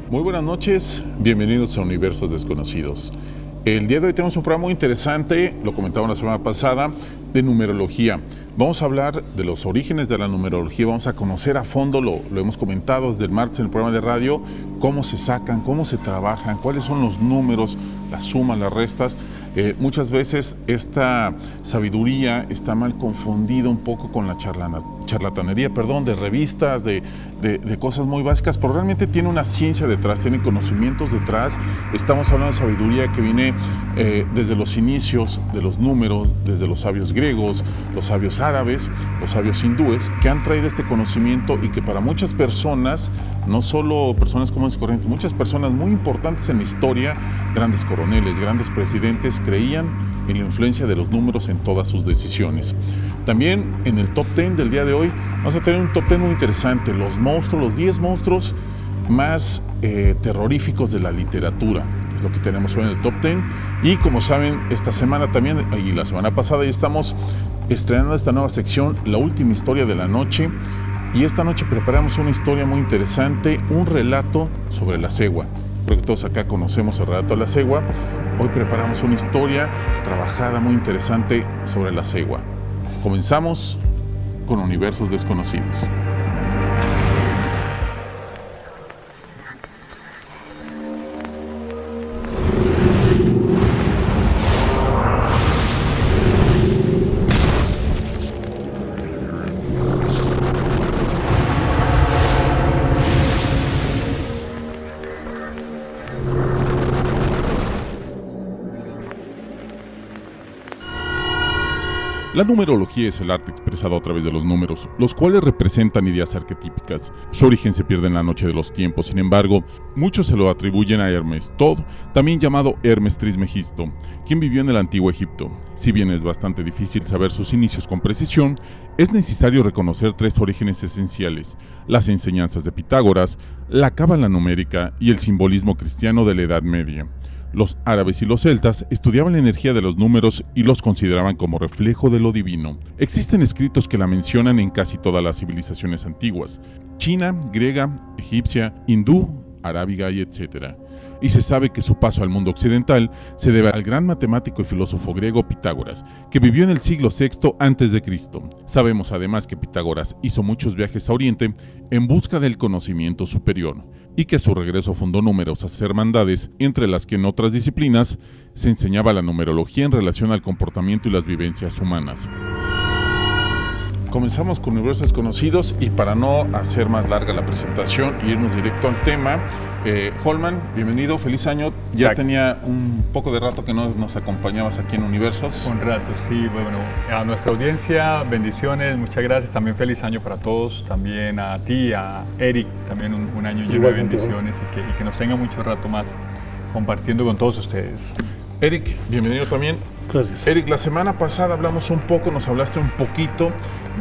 Muy buenas noches, bienvenidos a Universos Desconocidos. El día de hoy tenemos un programa muy interesante, lo comentaba la semana pasada, de numerología. Vamos a hablar de los orígenes de la numerología, vamos a conocer a fondo, lo hemos comentado desde el martes en el programa de radio, cómo se sacan, cómo se trabajan, cuáles son los números, las sumas, las restas. Muchas veces esta sabiduría está mal confundida un poco con la charlatanería, de revistas, de cosas muy básicas, pero realmente tiene una ciencia detrás, tiene conocimientos detrás. Estamos hablando de sabiduría que viene desde los inicios de los números, desde los sabios griegos, los sabios árabes, los sabios hindúes, que han traído este conocimiento y que para muchas personas, no solo personas comunes y corrientes, muchas personas muy importantes en la historia, grandes coroneles, grandes presidentes, creían en la influencia de los números en todas sus decisiones. También en el top 10 del día de hoy vamos a tener un top 10 muy interesante, los monstruos, los 10 monstruos más terroríficos de la literatura, es lo que tenemos hoy en el top 10. Y como saben, esta semana también, y la semana pasada, ya estamos estrenando esta nueva sección, la última historia de la noche. Y esta noche preparamos una historia muy interesante, un relato sobre la cegua. Creo que todos acá conocemos el relato de la cegua. Hoy preparamos una historia trabajada muy interesante sobre la cegua. Comenzamos con Universos Desconocidos. La numerología es el arte expresado a través de los números, los cuales representan ideas arquetípicas. Su origen se pierde en la noche de los tiempos, sin embargo, muchos se lo atribuyen a Hermes Tod, también llamado Hermes Trismegisto, quien vivió en el antiguo Egipto. Si bien es bastante difícil saber sus inicios con precisión, es necesario reconocer tres orígenes esenciales: las enseñanzas de Pitágoras, la cábala numérica y el simbolismo cristiano de la Edad Media. Los árabes y los celtas estudiaban la energía de los números y los consideraban como reflejo de lo divino. Existen escritos que la mencionan en casi todas las civilizaciones antiguas: china, griega, egipcia, hindú, arábiga y etc. Y se sabe que su paso al mundo occidental se debe al gran matemático y filósofo griego Pitágoras, que vivió en el siglo VI a.C. Sabemos además que Pitágoras hizo muchos viajes a Oriente en busca del conocimiento superior, y que a su regreso fundó numerosas hermandades, entre las que en otras disciplinas se enseñaba la numerología en relación al comportamiento y las vivencias humanas. Comenzamos con Universos Desconocidos, y para no hacer más larga la presentación e irnos directo al tema, Holman, bienvenido, feliz año. Ya tenía un poco de rato que no nos acompañabas aquí en Universos. Un rato, sí. Bueno, a nuestra audiencia, bendiciones, muchas gracias. También feliz año para todos, también a ti, a Eric, también un año lleno de bendiciones y que nos tenga mucho rato más compartiendo con todos ustedes. Eric, bienvenido también. Gracias. Eric, la semana pasada hablamos un poco, nos hablaste un poquito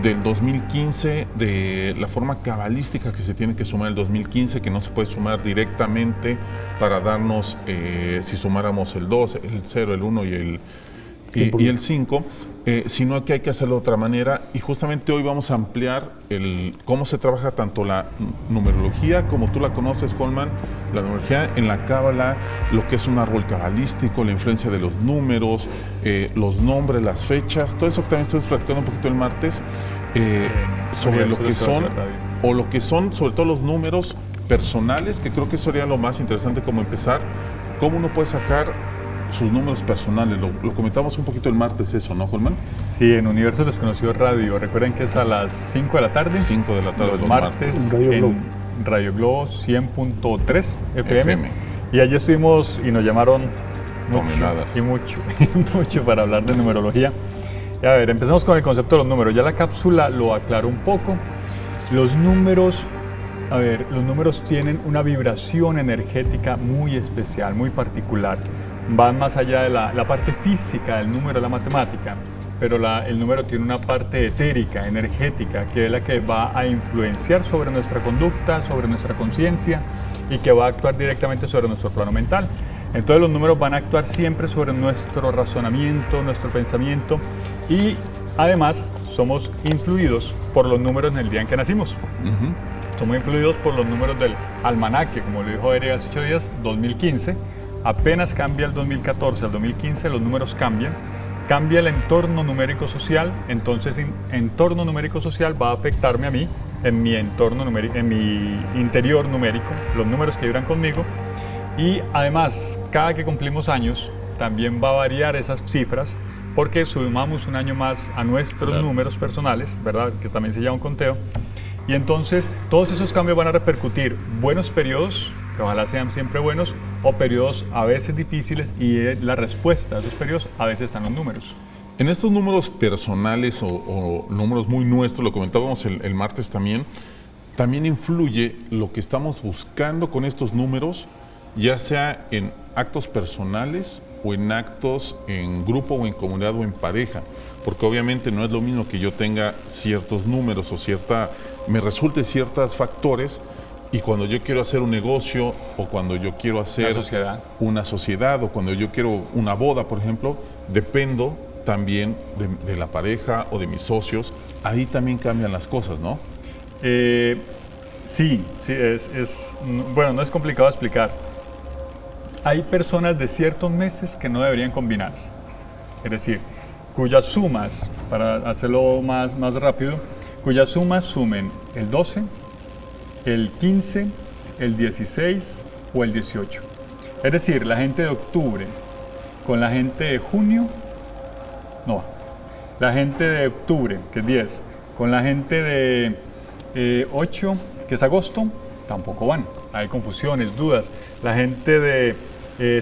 del 2015, de la forma cabalística que se tiene que sumar el 2015, que no se puede sumar directamente para darnos, si sumáramos el 2, el 0, el 1 y el 5, sino que hay que hacerlo de otra manera. Y justamente hoy vamos a ampliar cómo se trabaja tanto la numerología, como tú la conoces, Holman, la numerología en la cábala, lo que es un árbol cabalístico, la influencia de los números, los nombres, las fechas, todo eso que también estuvimos platicando un poquito el martes, sobre lo que son, sobre todo los números personales, que creo que eso sería lo más interesante como empezar, cómo uno puede sacar sus números personales. Lo comentamos un poquito el martes eso, ¿no, Holman? Sí, en Universos Desconocidos Radio. Recuerden que es a las 5 de la tarde. 5 de la tarde los martes en Radio Globo 100.3 FM. Y allí estuvimos y nos llamaron mucho para hablar de numerología. Y a ver, empecemos con el concepto de los números. Ya la cápsula lo aclaró un poco. Los números tienen una vibración energética muy especial, muy particular. Van más allá de la parte física del número, la matemática, pero el número tiene una parte etérica, energética, que es la que va a influenciar sobre nuestra conducta, sobre nuestra conciencia, y que va a actuar directamente sobre nuestro plano mental. Entonces los números van a actuar siempre sobre nuestro razonamiento, nuestro pensamiento, y además somos influidos por los números en el día en que nacimos. Somos influidos por los números del almanaque, como lo dijo Eric hace 8 días, 2015. Apenas cambia el 2014 al 2015, los números cambian. Cambia el entorno numérico social, entonces entorno numérico social va a afectarme a mí en mi entorno numérico, en mi interior numérico, los números que vibran conmigo. Y además, cada que cumplimos años, también va a variar esas cifras porque sumamos un año más a nuestros números personales, ¿verdad? Que también se llama un conteo. Y entonces todos esos cambios van a repercutir buenos periodos, que ojalá sean siempre buenos, o periodos a veces difíciles, y la respuesta a esos periodos a veces están los números. En estos números personales o números muy nuestros, lo comentábamos el martes también influye lo que estamos buscando con estos números, ya sea en actos personales o en actos en grupo o en comunidad o en pareja, porque obviamente no es lo mismo que yo tenga ciertos números o me resulte ciertos factores, y cuando yo quiero hacer un negocio o cuando yo quiero hacer una sociedad o cuando yo quiero una boda, por ejemplo, dependo también de la pareja o de mis socios. Ahí también cambian las cosas, ¿no? Sí, bueno, no es complicado explicar. Hay personas de ciertos meses que no deberían combinarse, es decir, cuyas sumas, para hacerlo más rápido, cuyas sumas sumen el 12, el 15, el 16 o el 18. Es decir, la gente de octubre con la gente de junio, no. La gente de octubre, que es 10, con la gente de 8, que es agosto, tampoco van. Hay confusiones, dudas. La gente de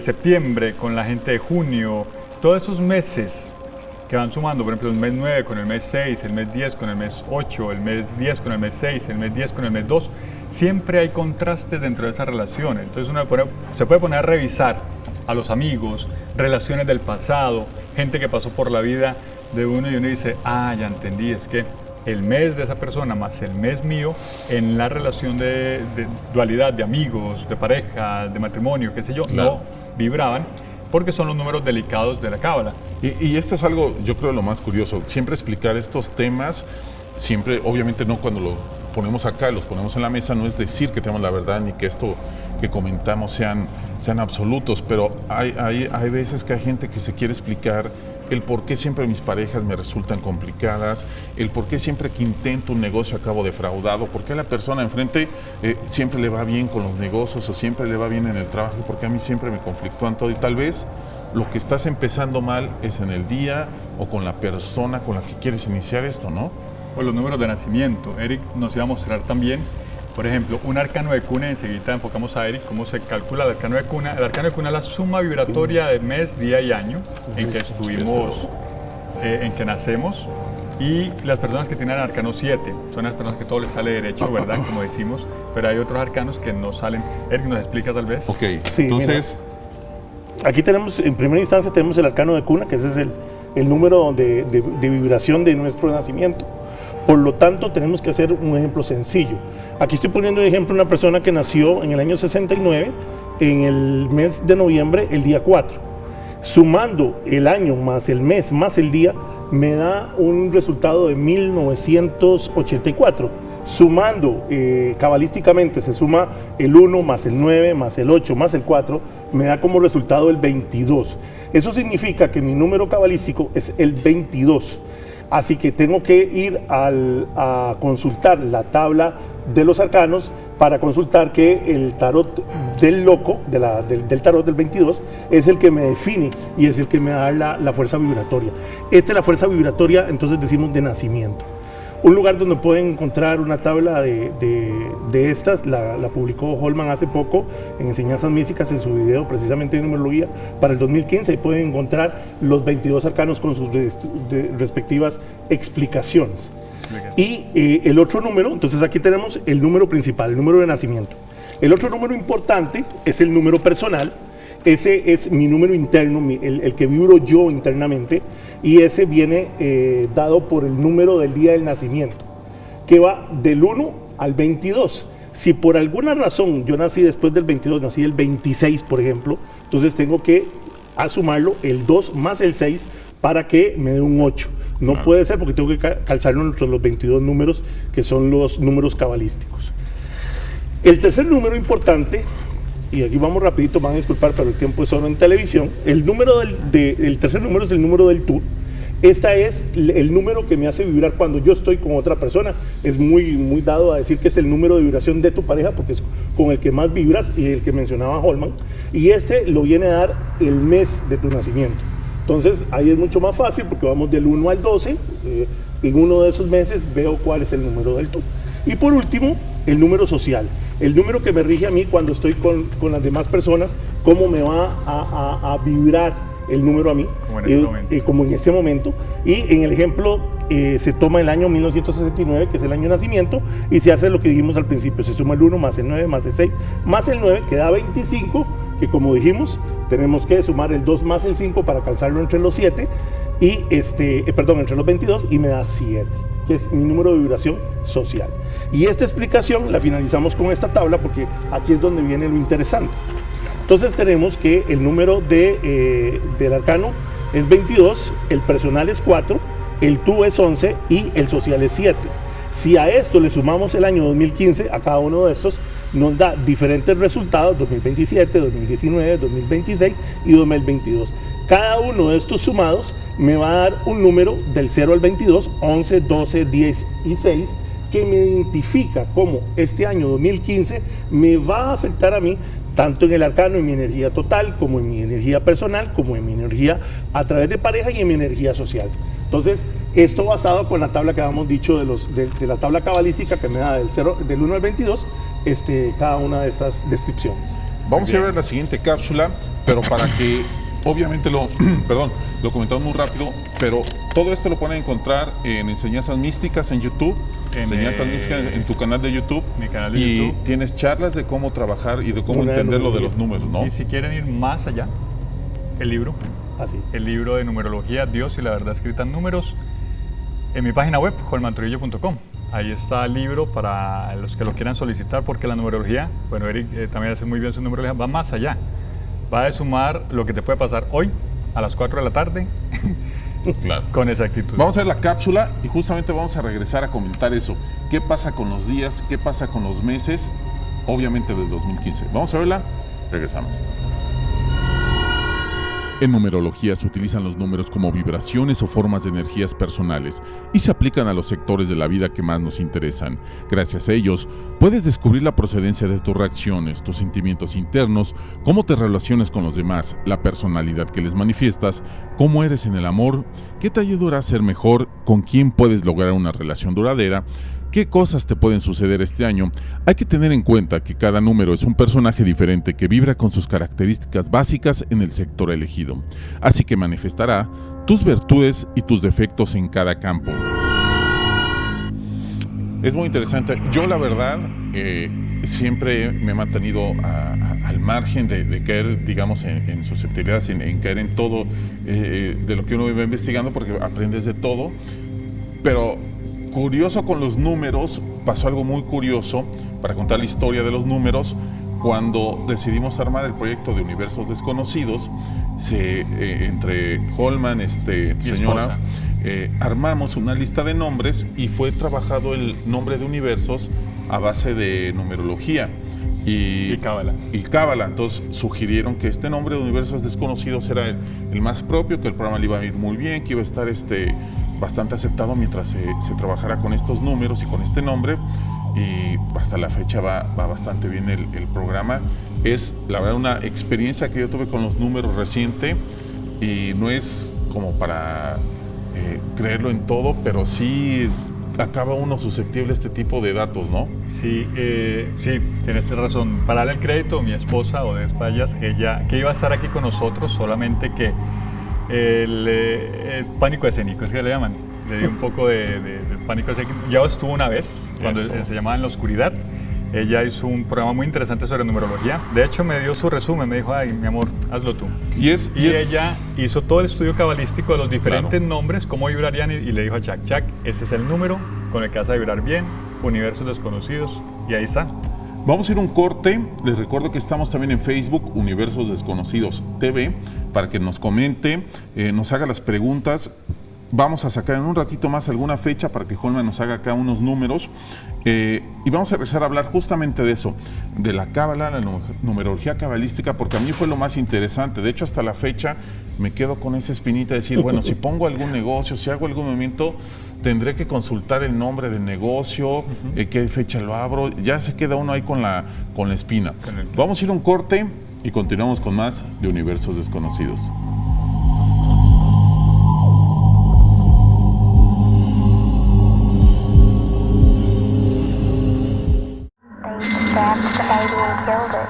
septiembre con la gente de junio, todos esos meses que van sumando, por ejemplo, el mes 9 con el mes 6, el mes 10 con el mes 8, el mes 10 con el mes 6, el mes 10 con el mes 2, siempre hay contrastes dentro de esa relación. Entonces uno se puede poner a revisar a los amigos, relaciones del pasado, gente que pasó por la vida de uno, y uno dice, ya entendí, es que el mes de esa persona más el mes mío en la relación de dualidad de amigos, de pareja, de matrimonio, qué sé yo, claro, no vibraban, porque son los números delicados de la cábala. Y esto es algo, yo creo, lo más curioso, siempre explicar estos temas, siempre, obviamente no cuando lo ponemos acá, los ponemos en la mesa, no es decir que tenemos la verdad ni que esto que comentamos sean absolutos, pero hay veces que hay gente que se quiere explicar el por qué siempre mis parejas me resultan complicadas, el por qué siempre que intento un negocio acabo defraudado, por qué a la persona enfrente siempre le va bien con los negocios o siempre le va bien en el trabajo, porque a mí siempre me conflictúan todo, y tal vez lo que estás empezando mal es en el día o con la persona con la que quieres iniciar esto, ¿no? O los números de nacimiento. Eric nos iba a mostrar también, por ejemplo, un arcano de cuna. Enseguida enfocamos a Eric cómo se calcula el arcano de cuna. El arcano de cuna es la suma vibratoria de mes, día y año en que estuvimos, en que nacemos. Y las personas que tienen el arcano 7 son las personas que todo les sale derecho, ¿verdad? Como decimos, pero hay otros arcanos que no salen. Eric, ¿nos explica tal vez? Ok, sí, entonces... Mira, aquí tenemos, en primera instancia tenemos el arcano de cuna, que ese es el número de vibración de nuestro nacimiento. Por lo tanto, tenemos que hacer un ejemplo sencillo. Aquí estoy poniendo de ejemplo una persona que nació en el año 69, en el mes de noviembre, el día 4. Sumando el año más el mes más el día, me da un resultado de 1984. Sumando, cabalísticamente, se suma el 1 más el 9 más el 8 más el 4, me da como resultado el 22. Eso significa que mi número cabalístico es el 22. Así que tengo que ir a consultar la tabla de los arcanos para consultar que el tarot del loco, del tarot del 22, es el que me define y es el que me da la fuerza vibratoria. Esta es la fuerza vibratoria, entonces decimos, de nacimiento. Un lugar donde pueden encontrar una tabla de estas, la publicó Holman hace poco en Enseñanzas Místicas en su video precisamente de numerología para el 2015, y pueden encontrar los 22 arcanos con sus respectivas explicaciones. Y el otro número, entonces aquí tenemos el número principal, el número de nacimiento. El otro número importante es el número personal. Ese es mi número interno, el que vibro yo internamente, y ese viene dado por el número del día del nacimiento, que va del 1 al 22. Si por alguna razón yo nací después del 22, nací el 26, por ejemplo, entonces tengo que sumarlo el 2 más el 6 para que me dé un 8. No puede ser, porque tengo que calzarlo entre los 22 números, que son los números cabalísticos. El tercer número importante, y aquí vamos rapidito, van a disculpar, pero el tiempo es solo en televisión. El tercer número es el número del tú. Esta es el número que me hace vibrar cuando yo estoy con otra persona. Es muy dado a decir que es el número de vibración de tu pareja porque es con el que más vibras y el que mencionaba Holman. Y este lo viene a dar el mes de tu nacimiento. Entonces ahí es mucho más fácil porque vamos del 1 al 12. En uno de esos meses veo cuál es el número del tú. Y por último, el número social. El número que me rige a mí cuando estoy con las demás personas, cómo me va a vibrar el número a mí, como en este momento. Y en el ejemplo se toma el año 1969, que es el año de nacimiento, y se hace lo que dijimos al principio, se suma el 1 más el 9 más el 6 más el 9, que da 25, que como dijimos, tenemos que sumar el 2 más el 5 para calzarlo entre los 7, y entre los 22, y me da 7, que es mi número de vibración social. Y esta explicación la finalizamos con esta tabla, porque aquí es donde viene lo interesante. Entonces tenemos que el número del arcano es 22, el personal es 4, el tú es 11 y el social es 7. Si a esto le sumamos el año 2015, a cada uno de estos nos da diferentes resultados, 2027, 2019, 2026 y 2022. Cada uno de estos sumados me va a dar un número del 0 al 22, 11, 12, 10 y 6, que me identifica cómo este año 2015 me va a afectar a mí, tanto en el arcano, en mi energía total, como en mi energía personal, como en mi energía a través de pareja y en mi energía social. Entonces, esto basado con la tabla que habíamos dicho de la tabla cabalística que me da del 1 al 22, cada una de estas descripciones. Vamos a ver la siguiente cápsula, pero para que, obviamente lo comentamos muy rápido, pero todo esto lo pueden encontrar en Enseñanzas Místicas en YouTube, Enseñanzas Místicas en tu canal de YouTube. Mi canal de y YouTube. Tienes charlas de cómo trabajar y de cómo entender lo de los números, ¿no? Y si quieren ir más allá, el libro. Así. El libro de numerología, Dios y la verdad escrita en números, en mi página web, holmantrujillo.com. Ahí está el libro para los que lo quieran solicitar, porque la numerología, bueno, Eric también hace muy bien su numerología, va más allá. Va a sumar lo que te puede pasar hoy a las 4 de la tarde. Claro. Con exactitud. Vamos a ver la cápsula y justamente vamos a regresar a comentar eso. ¿Qué pasa con los días? ¿Qué pasa con los meses? Obviamente del 2015. Vamos a verla, regresamos. En numerología se utilizan los números como vibraciones o formas de energías personales y se aplican a los sectores de la vida que más nos interesan. Gracias a ellos, puedes descubrir la procedencia de tus reacciones, tus sentimientos internos, cómo te relacionas con los demás, la personalidad que les manifiestas, cómo eres en el amor, qué te ayudará a ser mejor, con quién puedes lograr una relación duradera, qué cosas te pueden suceder este año. Hay que tener en cuenta que cada número es un personaje diferente que vibra con sus características básicas en el sector elegido, así que manifestará tus virtudes y tus defectos en cada campo. Es muy interesante. Yo la verdad siempre me he mantenido al margen de caer, digamos, en susceptibilidades, en caer en todo de lo que uno va investigando, porque aprendes de todo, pero curioso con los números, pasó algo muy curioso para contar la historia de los números. Cuando decidimos armar el proyecto de Universos Desconocidos, entre Holman, señora, armamos una lista de nombres y fue trabajado el nombre de universos a base de numerología y cábala. Entonces sugirieron que este nombre de Universos Desconocidos era el más propio, que el programa le iba a ir muy bien, que iba a estar bastante aceptado mientras se trabajara con estos números y con este nombre, y hasta la fecha va bastante bien el programa. Es la verdad una experiencia que yo tuve con los números reciente, y no es como para creerlo en todo, pero sí acaba uno susceptible a este tipo de datos, ¿no? Sí, tienes razón. Para darle el crédito, mi esposa, Odés Payas, ella que iba a estar aquí con nosotros, solamente que el pánico escénico, es que le llaman, le dio un poco de pánico escénico. Ya estuvo una vez, cuando se llamaba En la Oscuridad. Ella hizo un programa muy interesante sobre numerología. De hecho, me dio su resumen, me dijo, ay, mi amor, hazlo tú. Y ella hizo todo el estudio cabalístico de los diferentes nombres, cómo vibrarían, y le dijo a Chuck, ese es el número con el que vas a vibrar bien, Universos Desconocidos, y ahí está. Vamos a ir a un corte. Les recuerdo que estamos también en Facebook, Universos Desconocidos TV, para que nos comente, nos haga las preguntas. Vamos a sacar en un ratito más alguna fecha para que Holman nos haga acá unos números y vamos a empezar a hablar justamente de eso, de la cábala, la numerología cabalística, porque a mí fue lo más interesante. De hecho, hasta la fecha me quedo con esa espinita de decir, bueno, si pongo algún negocio, si hago algún movimiento, tendré que consultar el nombre del negocio, qué fecha lo abro. Ya se queda uno ahí con la espina. Vamos a ir a un corte y continuamos con más de Universos Desconocidos.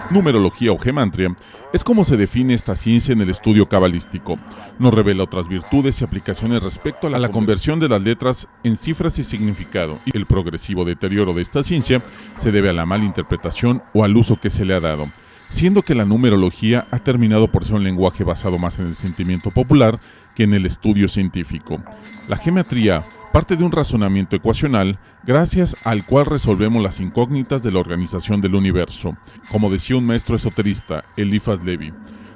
Numerología o gemantria es como se define esta ciencia en el estudio cabalístico. Nos revela otras virtudes y aplicaciones respecto a la conversión de las letras en cifras y significado. Y el progresivo deterioro de esta ciencia se debe a la mala interpretación o al uso que se le ha dado, siendo que la numerología ha terminado por ser un lenguaje basado más en el sentimiento popular que en el estudio científico. La gematría parte de un razonamiento ecuacional gracias al cual resolvemos las incógnitas de la organización del universo. Como decía un maestro esoterista, Eliphas Levi,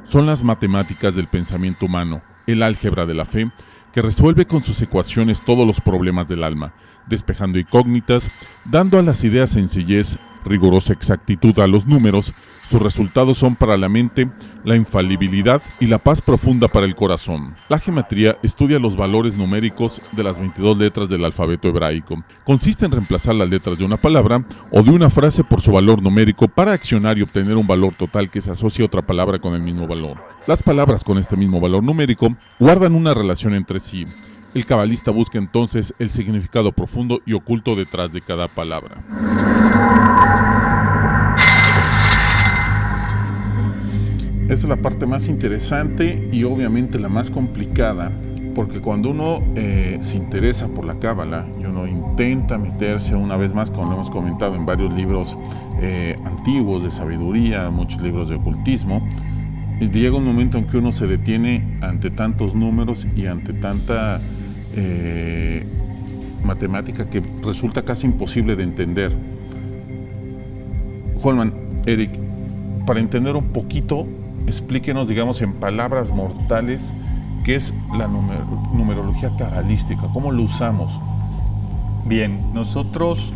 son las matemáticas del pensamiento humano, el álgebra de la fe, que resuelve con sus ecuaciones todos los problemas del alma, despejando incógnitas, dando a las ideas sencillez, rigurosa exactitud a los números. Sus resultados son para la mente la infalibilidad y la paz profunda para el corazón. La gematría estudia los valores numéricos de las 22 letras del alfabeto hebraico. Consiste en reemplazar las letras de una palabra o de una frase por su valor numérico para accionar y obtener un valor total que se asocie a otra palabra con el mismo valor. Las palabras con este mismo valor numérico guardan una relación entre sí. El cabalista busca entonces el significado profundo y oculto detrás de cada palabra. Esta es la parte más interesante y obviamente la más complicada, porque cuando uno se interesa por la cábala y uno intenta meterse una vez más, como lo hemos comentado en varios libros antiguos de sabiduría, muchos libros de ocultismo, llega un momento en que uno se detiene ante tantos números y ante tanta matemática que resulta casi imposible de entender. Holman, Eric, para entender un poquito, explíquenos, digamos, en palabras mortales, qué es la numerología cabalística, cómo lo usamos. Bien, nosotros,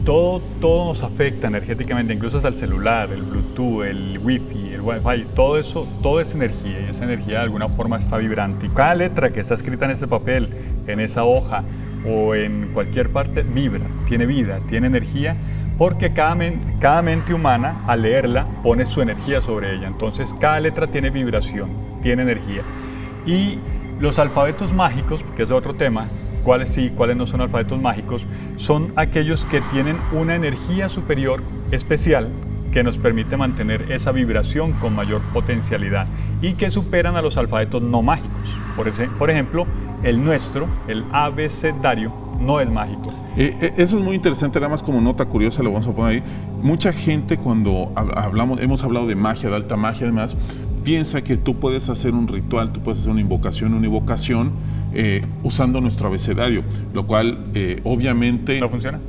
todo nos afecta energéticamente, incluso hasta el celular, el Bluetooth, el Wi-Fi, el Wi-Fi, todo eso, toda esa energía, y esa energía de alguna forma está vibrante. Y cada letra que está escrita en ese papel, en esa hoja o en cualquier parte, vibra, tiene vida, tiene energía, porque cada mente humana, al leerla, pone su energía sobre ella. Entonces, cada letra tiene vibración, tiene energía. Y los alfabetos mágicos, que es otro tema, cuáles sí, cuáles no son alfabetos mágicos, son aquellos que tienen una energía superior especial que nos permite mantener esa vibración con mayor potencialidad y que superan a los alfabetos no mágicos. Por ejemplo, el nuestro, el abecedario, no es mágico. Eso es muy interesante, nada más como nota curiosa, lo vamos a poner ahí. Mucha gente cuando hemos hablado de magia, de alta magia y demás, piensa que tú puedes hacer un ritual, tú puedes hacer una invocación usando nuestro abecedario, lo cual obviamente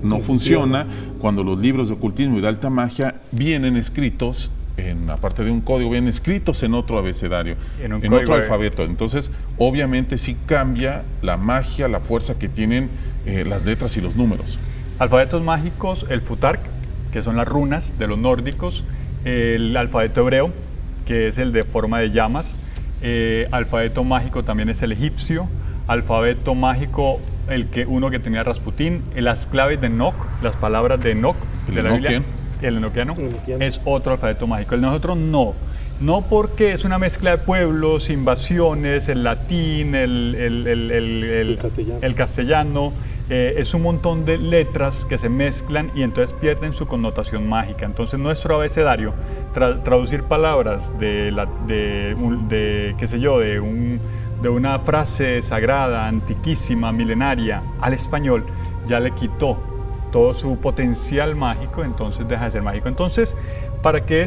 no funciona cuando los libros de ocultismo y de alta magia vienen escritos, aparte de un código, vienen escritos en otro abecedario, en otro alfabeto. Entonces, obviamente sí cambia la magia, la fuerza que tienen las letras y los números. Alfabetos mágicos, el futark, que son las runas de los nórdicos, el alfabeto hebreo, que es el de forma de llamas, alfabeto mágico también es el egipcio, alfabeto mágico uno que tenía Rasputín, las claves de Enoch, las palabras de Enoch de la Biblia, el enoquiano, es otro alfabeto mágico. El nosotros no porque es una mezcla de pueblos, invasiones, el latín, el castellano, es un montón de letras que se mezclan y entonces pierden su connotación mágica. Entonces nuestro abecedario, traducir palabras de una frase sagrada, antiquísima, milenaria, al español, ya le quitó todo su potencial mágico, entonces deja de ser mágico. Entonces, para que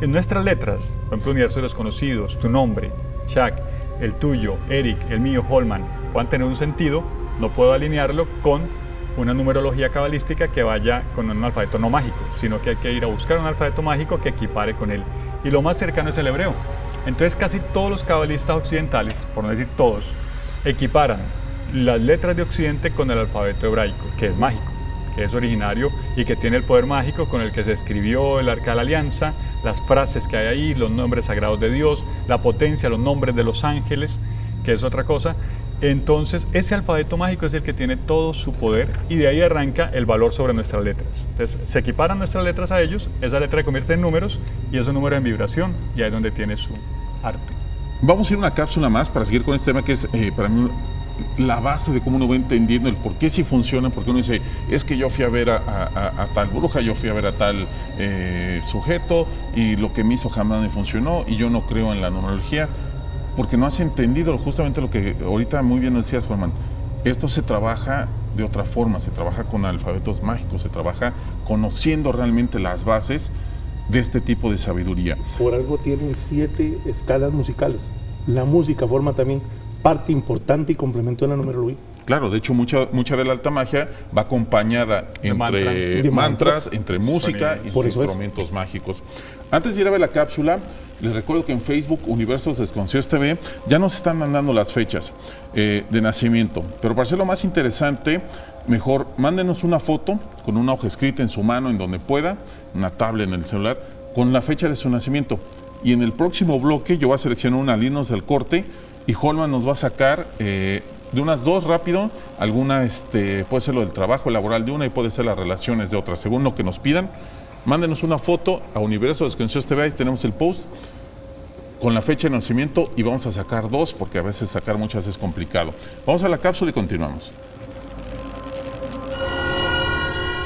en nuestras letras, por ejemplo, Universos Desconocidos, tu nombre, Chuck, el tuyo, Eric, el mío, Holman, puedan tener un sentido, no puedo alinearlo con una numerología cabalística que vaya con un alfabeto no mágico, sino que hay que ir a buscar un alfabeto mágico que equipare con él. Y lo más cercano es el hebreo. Entonces casi todos los cabalistas occidentales, por no decir todos, equiparan las letras de Occidente con el alfabeto hebraico, que es mágico, que es originario y que tiene el poder mágico con el que se escribió el Arca de la Alianza, las frases que hay ahí, los nombres sagrados de Dios, la potencia, los nombres de los ángeles, que es otra cosa. Entonces, ese alfabeto mágico es el que tiene todo su poder y de ahí arranca el valor sobre nuestras letras. Entonces, se equiparan nuestras letras a ellos, esa letra se convierte en números y esos números en vibración y ahí es donde tiene su arte. Vamos a ir a una cápsula más para seguir con este tema que es para mí la base de cómo uno va entendiendo el por qué sí funciona, porque uno dice, es que yo fui a ver a tal bruja, yo fui a ver a tal sujeto y lo que me hizo jamás me funcionó y yo no creo en la numerología, porque no has entendido justamente lo que ahorita muy bien decías, Juanman. Esto se trabaja de otra forma, se trabaja con alfabetos mágicos, se trabaja conociendo realmente las bases de este tipo de sabiduría. Por algo tienen 7 escalas musicales. La música forma también parte importante y complemento de la numerología. Claro, de hecho mucha de la alta magia va acompañada entre mantras, entre música y instrumentos mágicos. Antes de ir a ver la cápsula, les recuerdo que en Facebook, Universos Desconocidos TV, ya nos están mandando las fechas de nacimiento. Pero para hacerlo más interesante, mejor mándenos una foto con una hoja escrita en su mano, en donde pueda, una tablet en el celular, con la fecha de su nacimiento. Y en el próximo bloque yo voy a seleccionar una líneas del corte y Holman nos va a sacar de unas 2 rápido, alguna, puede ser lo del trabajo laboral de una y puede ser las relaciones de otra, según lo que nos pidan. Mándenos una foto a Universo Desconocidos TV, ahí tenemos el post con la fecha de nacimiento y vamos a sacar 2 porque a veces sacar muchas es complicado. Vamos a la cápsula y continuamos.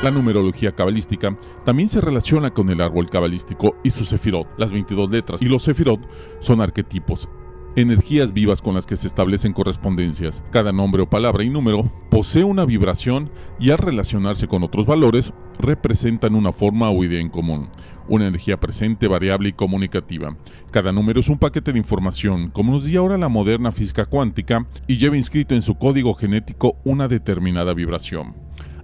La numerología cabalística también se relaciona con el árbol cabalístico y su sefirot, las 22 letras, y los sefirot son arquetipos, energías vivas con las que se establecen correspondencias. Cada nombre o palabra y número posee una vibración y al relacionarse con otros valores representan una forma o idea en común, una energía presente, variable y comunicativa. Cada número es un paquete de información, como nos dice ahora la moderna física cuántica, y lleva inscrito en su código genético una determinada vibración,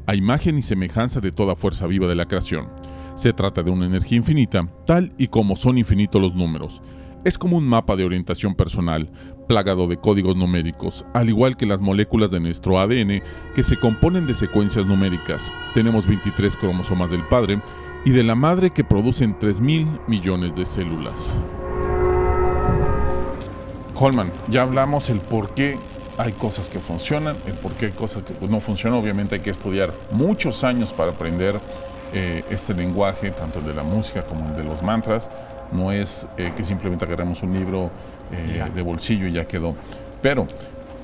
a imagen y semejanza de toda fuerza viva de la creación. Se trata de una energía infinita, tal y como son infinitos los números. Es como un mapa de orientación personal, plagado de códigos numéricos, al igual que las moléculas de nuestro ADN, que se componen de secuencias numéricas. Tenemos 23 cromosomas del padre y de la madre que producen 3.000 millones de células. Holman, ya hablamos el por qué hay cosas que funcionan, el por qué hay cosas que no funcionan. Obviamente hay que estudiar muchos años para aprender este lenguaje, tanto el de la música como el de los mantras. No es que simplemente agarremos un libro de bolsillo y ya quedó. Pero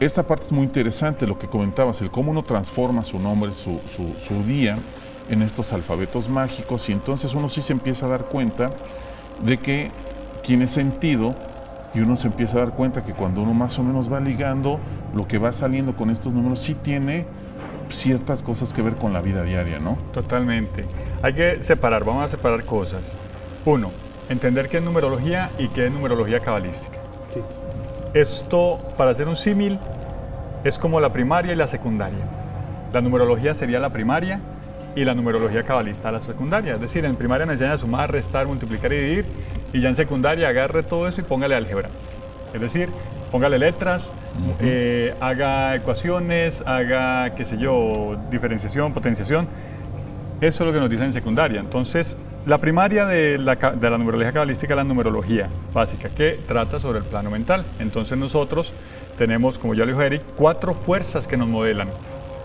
esta parte es muy interesante, lo que comentabas, el cómo uno transforma su nombre, su día en estos alfabetos mágicos, y entonces uno sí se empieza a dar cuenta de que tiene sentido, y uno se empieza a dar cuenta que cuando uno más o menos va ligando, lo que va saliendo con estos números sí tiene ciertas cosas que ver con la vida diaria, ¿no? Totalmente. Hay que separar, vamos a separar cosas. 1, entender qué es numerología y qué es numerología cabalística. Sí. Esto, para hacer un símil, es como la primaria y la secundaria. La numerología sería la primaria y la numerología cabalista la secundaria. Es decir, en primaria nos enseña a sumar, restar, multiplicar y dividir, y ya en secundaria agarre todo eso y póngale álgebra. Es decir, póngale letras, haga ecuaciones, haga, qué sé yo, diferenciación, potenciación. Eso es lo que nos dicen en secundaria. Entonces, la primaria de la numerología cabalística es la numerología básica, que trata sobre el plano mental. Entonces nosotros tenemos, como ya lo dijo Eric, 4 fuerzas que nos modelan.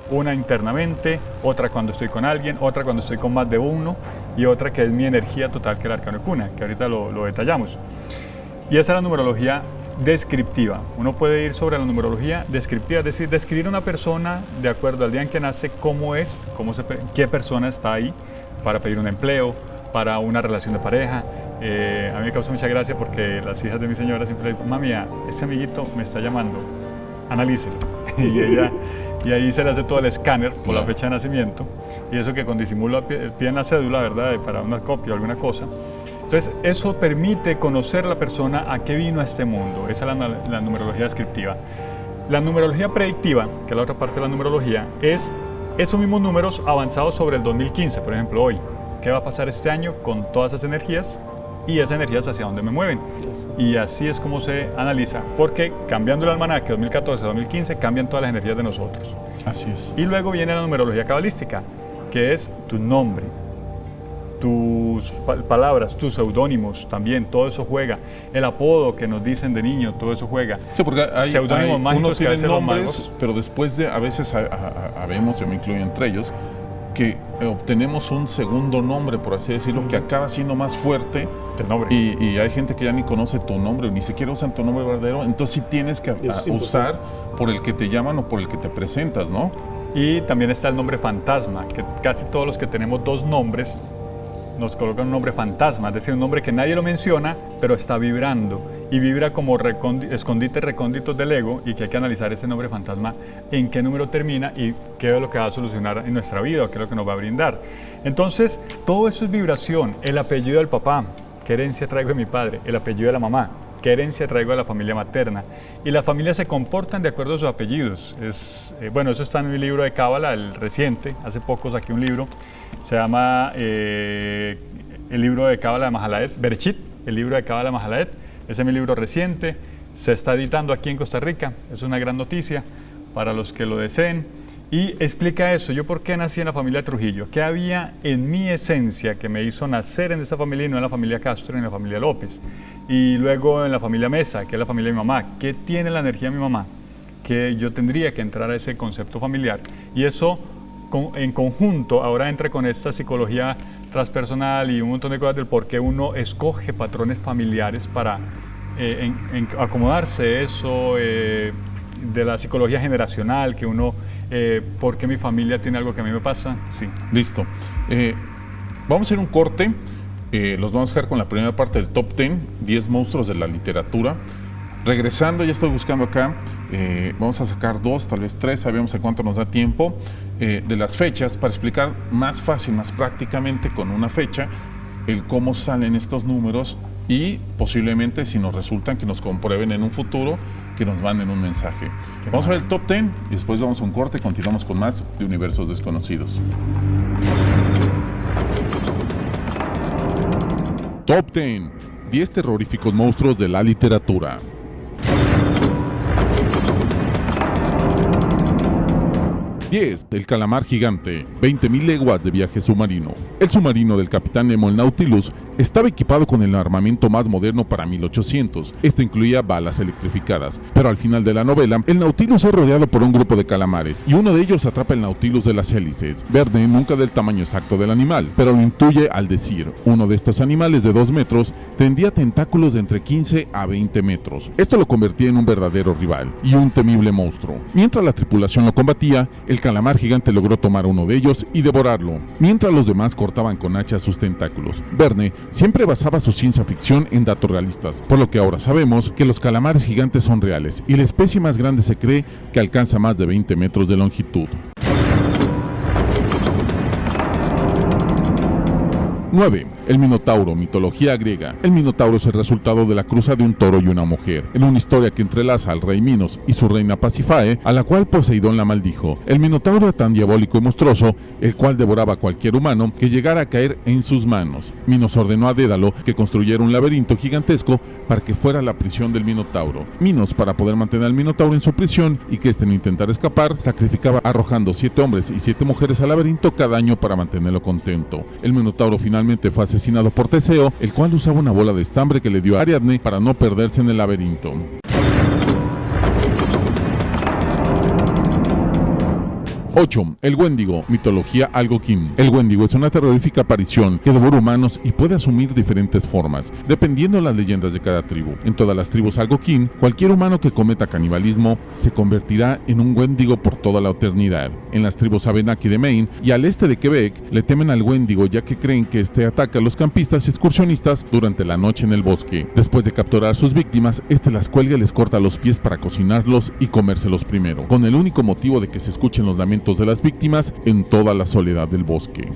Una internamente, otra cuando estoy con alguien, otra cuando estoy con más de uno, y otra que es mi energía total, que es el arcano de cuna, que ahorita lo detallamos. Y esa es la numerología descriptiva. Uno puede ir sobre la numerología descriptiva, es decir, describir a una persona de acuerdo al día en que nace, cómo es, qué persona está ahí para pedir un empleo, para una relación de pareja. A mí me causa mucha gracia porque las hijas de mi señora siempre le dicen, mami, ese amiguito me está llamando, analícelo. Y ahí se le hace todo el escáner por la fecha de nacimiento, y eso que con disimulo piden la cédula, ¿verdad?, para una copia o alguna cosa. Entonces, eso permite conocer a la persona a qué vino a este mundo. Esa es la numerología descriptiva. La numerología predictiva, que es la otra parte de la numerología, es esos mismos números avanzados sobre el 2015, por ejemplo, hoy. ¿Qué va a pasar este año con todas esas energías y esa energía es hacia dónde me mueven. Y así es como se analiza, porque cambiando el almanaque 2014-2015 cambian todas las energías de nosotros. Así es. Y luego viene la numerología cabalística, que es tu nombre, tus palabras, tus seudónimos también, todo eso juega. El apodo que nos dicen de niño, todo eso juega. Sí, porque hay seudónimos mágicos uno que tiene hacen los nombres, magos. pero después de, a veces habemos, yo me incluyo entre ellos, que obtenemos un segundo nombre, por así decirlo, que acaba siendo más fuerte. El nombre. Y hay gente que ya ni conoce tu nombre, ni siquiera usan tu nombre verdadero, entonces sí tienes que usar por el que te llaman o por el que te presentas, ¿no? Y también está el nombre fantasma, que casi todos los que tenemos dos nombres nos colocan un nombre fantasma, es decir, un nombre que nadie lo menciona, pero está vibrando y vibra como escondites recónditos del ego, y que hay que analizar ese nombre fantasma, en qué número termina y qué es lo que va a solucionar en nuestra vida o qué es lo que nos va a brindar. Entonces, todo eso es vibración. El apellido del papá, qué herencia traigo de mi padre; el apellido de la mamá, qué herencia traigo de la familia materna. Y las familias se comportan de acuerdo a sus apellidos. Bueno, eso está en mi libro de Cábala, el reciente. Hace poco saqué un libro, se llama el libro de Cábala de Mahalaet, Bereshit, el libro de Cábala de Mahalaet. Ese es mi libro reciente, se está editando aquí en Costa Rica. Es una gran noticia para los que lo deseen. Y explica eso, yo por qué nací en la familia Trujillo, qué había en mi esencia que me hizo nacer en esa familia y no en la familia Castro ni en la familia López. Y luego en la familia Mesa, que es la familia de mi mamá, qué tiene la energía de mi mamá, que yo tendría que entrar a ese concepto familiar. Y eso en conjunto ahora entra con esta psicología transpersonal y un montón de cosas del por qué uno escoge patrones familiares para acomodarse eso, de la psicología generacional, que uno, ¿por qué mi familia tiene algo que a mí me pasa? Sí. Listo. Vamos a hacer un corte. Los vamos a dejar con la primera parte del Top 10 monstruos de la literatura. Regresando, ya estoy buscando acá, vamos a sacar 2, tal vez 3, sabemos a cuánto nos da tiempo, de las fechas, para explicar más fácil, más prácticamente con una fecha, el cómo salen estos números, y posiblemente, si nos resultan, que nos comprueben en un futuro, que nos manden un mensaje. Vamos a ver el Top 10 y después vamos a un corte y continuamos con más de Universos Desconocidos. Top 10 terroríficos monstruos de la literatura. 10. El calamar gigante, 20.000 leguas de viaje submarino. El submarino del capitán Nemo, el Nautilus, estaba equipado con el armamento más moderno para 1800. Esto incluía balas electrificadas. Pero al final de la novela, el Nautilus es rodeado por un grupo de calamares, y uno de ellos atrapa el Nautilus de las hélices. Verne nunca da el tamaño exacto del animal, pero lo intuye al decir: uno de estos animales de 2 metros tendría tentáculos de entre 15 a 20 metros. Esto lo convertía en un verdadero rival y un temible monstruo. Mientras la tripulación lo combatía, el calamar gigante logró tomar uno de ellos y devorarlo, mientras los demás cortaban con hachas sus tentáculos. Verne siempre basaba su ciencia ficción en datos realistas, por lo que ahora sabemos que los calamares gigantes son reales, y la especie más grande se cree que alcanza más de 20 metros de longitud. 9. El Minotauro, mitología griega. El Minotauro es el resultado de la cruza de un toro y una mujer, en una historia que entrelaza al rey Minos y su reina Pasífae, a la cual Poseidón la maldijo. El Minotauro era tan diabólico y monstruoso, el cual devoraba a cualquier humano que llegara a caer en sus manos. Minos ordenó a Dédalo que construyera un laberinto gigantesco para que fuera la prisión del Minotauro. Minos, para poder mantener al Minotauro en su prisión y que éste no intentara escapar, sacrificaba arrojando 7 hombres y 7 mujeres al laberinto cada año para mantenerlo contento. El Minotauro finalmente fue asesinado por Teseo, el cual usaba una bola de estambre que le dio a Ariadne para no perderse en el laberinto. 8. El Wendigo, mitología algonquín. El Wendigo es una terrorífica aparición que devora humanos y puede asumir diferentes formas, dependiendo de las leyendas de cada tribu. En todas las tribus algonquín, cualquier humano que cometa canibalismo se convertirá en un Wendigo por toda la eternidad. En las tribus Abenaki de Maine y al este de Quebec, le temen al Wendigo ya que creen que este ataca a los campistas y excursionistas durante la noche en el bosque. Después de capturar a sus víctimas, este las cuelga y les corta los pies para cocinarlos y comérselos primero, con el único motivo de que se escuchen los lamentos de las víctimas en toda la soledad del bosque.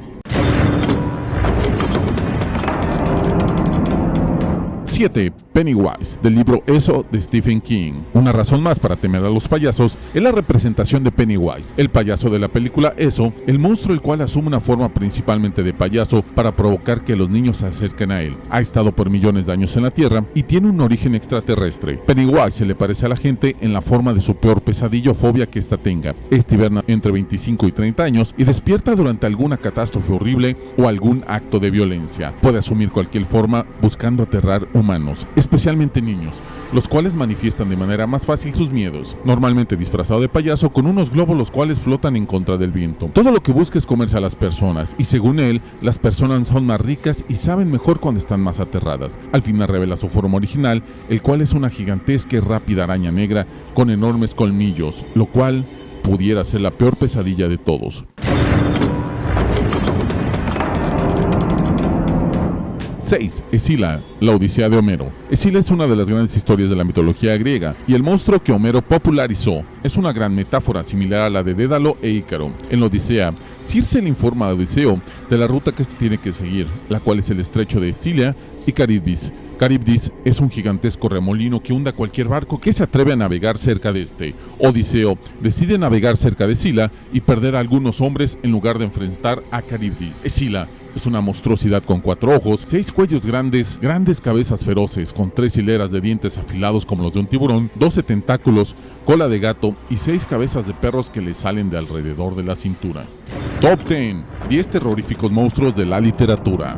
7. Pennywise, del libro Eso de Stephen King. Una razón más para temer a los payasos es la representación de Pennywise, el payaso de la película Eso, el monstruo el cual asume una forma principalmente de payaso para provocar que los niños se acerquen a él. Ha estado por millones de años en la Tierra y tiene un origen extraterrestre. Pennywise se le parece a la gente en la forma de su peor pesadilla o fobia que ésta tenga. Este hiberna entre 25 y 30 años y despierta durante alguna catástrofe horrible o algún acto de violencia. Puede asumir cualquier forma buscando aterrar humanos, especialmente niños, los cuales manifiestan de manera más fácil sus miedos, normalmente disfrazado de payaso con unos globos los cuales flotan en contra del viento. Todo lo que busca es comerse a las personas y según él, las personas son más ricas y saben mejor cuando están más aterradas. Al final revela su forma original, el cual es una gigantesca y rápida araña negra con enormes colmillos, lo cual pudiera ser la peor pesadilla de todos. 6. Escila, la Odisea de Homero. Escila es una de las grandes historias de la mitología griega y el monstruo que Homero popularizó es una gran metáfora similar a la de Dédalo e Ícaro. En la Odisea, Circe le informa a Odiseo de la ruta que se tiene que seguir, la cual es el estrecho de Escila y Caribdis. Caribdis es un gigantesco remolino que hunde a cualquier barco que se atreve a navegar cerca de este. Odiseo decide navegar cerca de Escila y perder a algunos hombres en lugar de enfrentar a Caribdis. Escila es una monstruosidad con 4 ojos, 6 cuellos grandes, grandes cabezas feroces, con 3 hileras de dientes afilados como los de un tiburón, 12 tentáculos, cola de gato y 6 cabezas de perros que le salen de alrededor de la cintura. Top 10. 10 terroríficos monstruos de la literatura.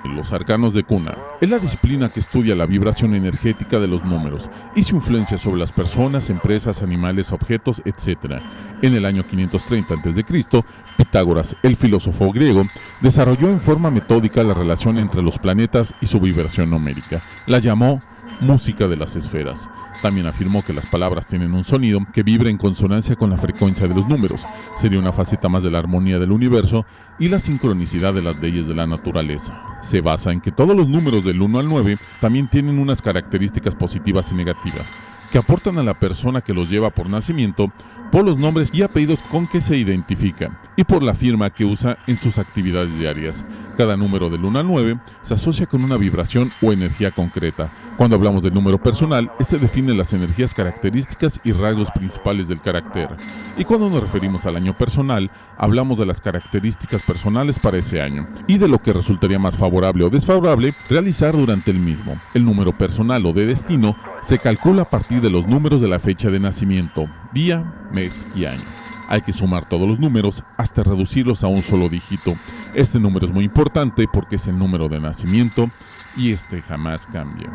Los arcanos de cuna. Es la disciplina que estudia la vibración energética de los números y su influencia sobre las personas, empresas, animales, objetos, etc. En el año 530 a.C., Pitágoras, el filósofo griego, desarrolló en forma metódica la relación entre los planetas y su vibración numérica. La llamó música de las esferas. También afirmó que las palabras tienen un sonido que vibra en consonancia con la frecuencia de los números. Sería una faceta más de la armonía del universo y la sincronicidad de las leyes de la naturaleza. Se basa en que todos los números del 1 al 9 también tienen unas características positivas y negativas, que aportan a la persona que los lleva por nacimiento, por los nombres y apellidos con que se identifica y por la firma que usa en sus actividades diarias. Cada número del 1 al 9 se asocia con una vibración o energía concreta. Cuando hablamos del número personal, este define las energías características y rasgos principales del carácter. Y cuando nos referimos al año personal, hablamos de las características personales para ese año y de lo que resultaría más favorable o desfavorable realizar durante el mismo. El número personal o de destino se calcula a partir de los números de la fecha de nacimiento, día, mes y año. Hay que sumar todos los números hasta reducirlos a un solo dígito. Este número es muy importante porque es el número de nacimiento y este jamás cambia.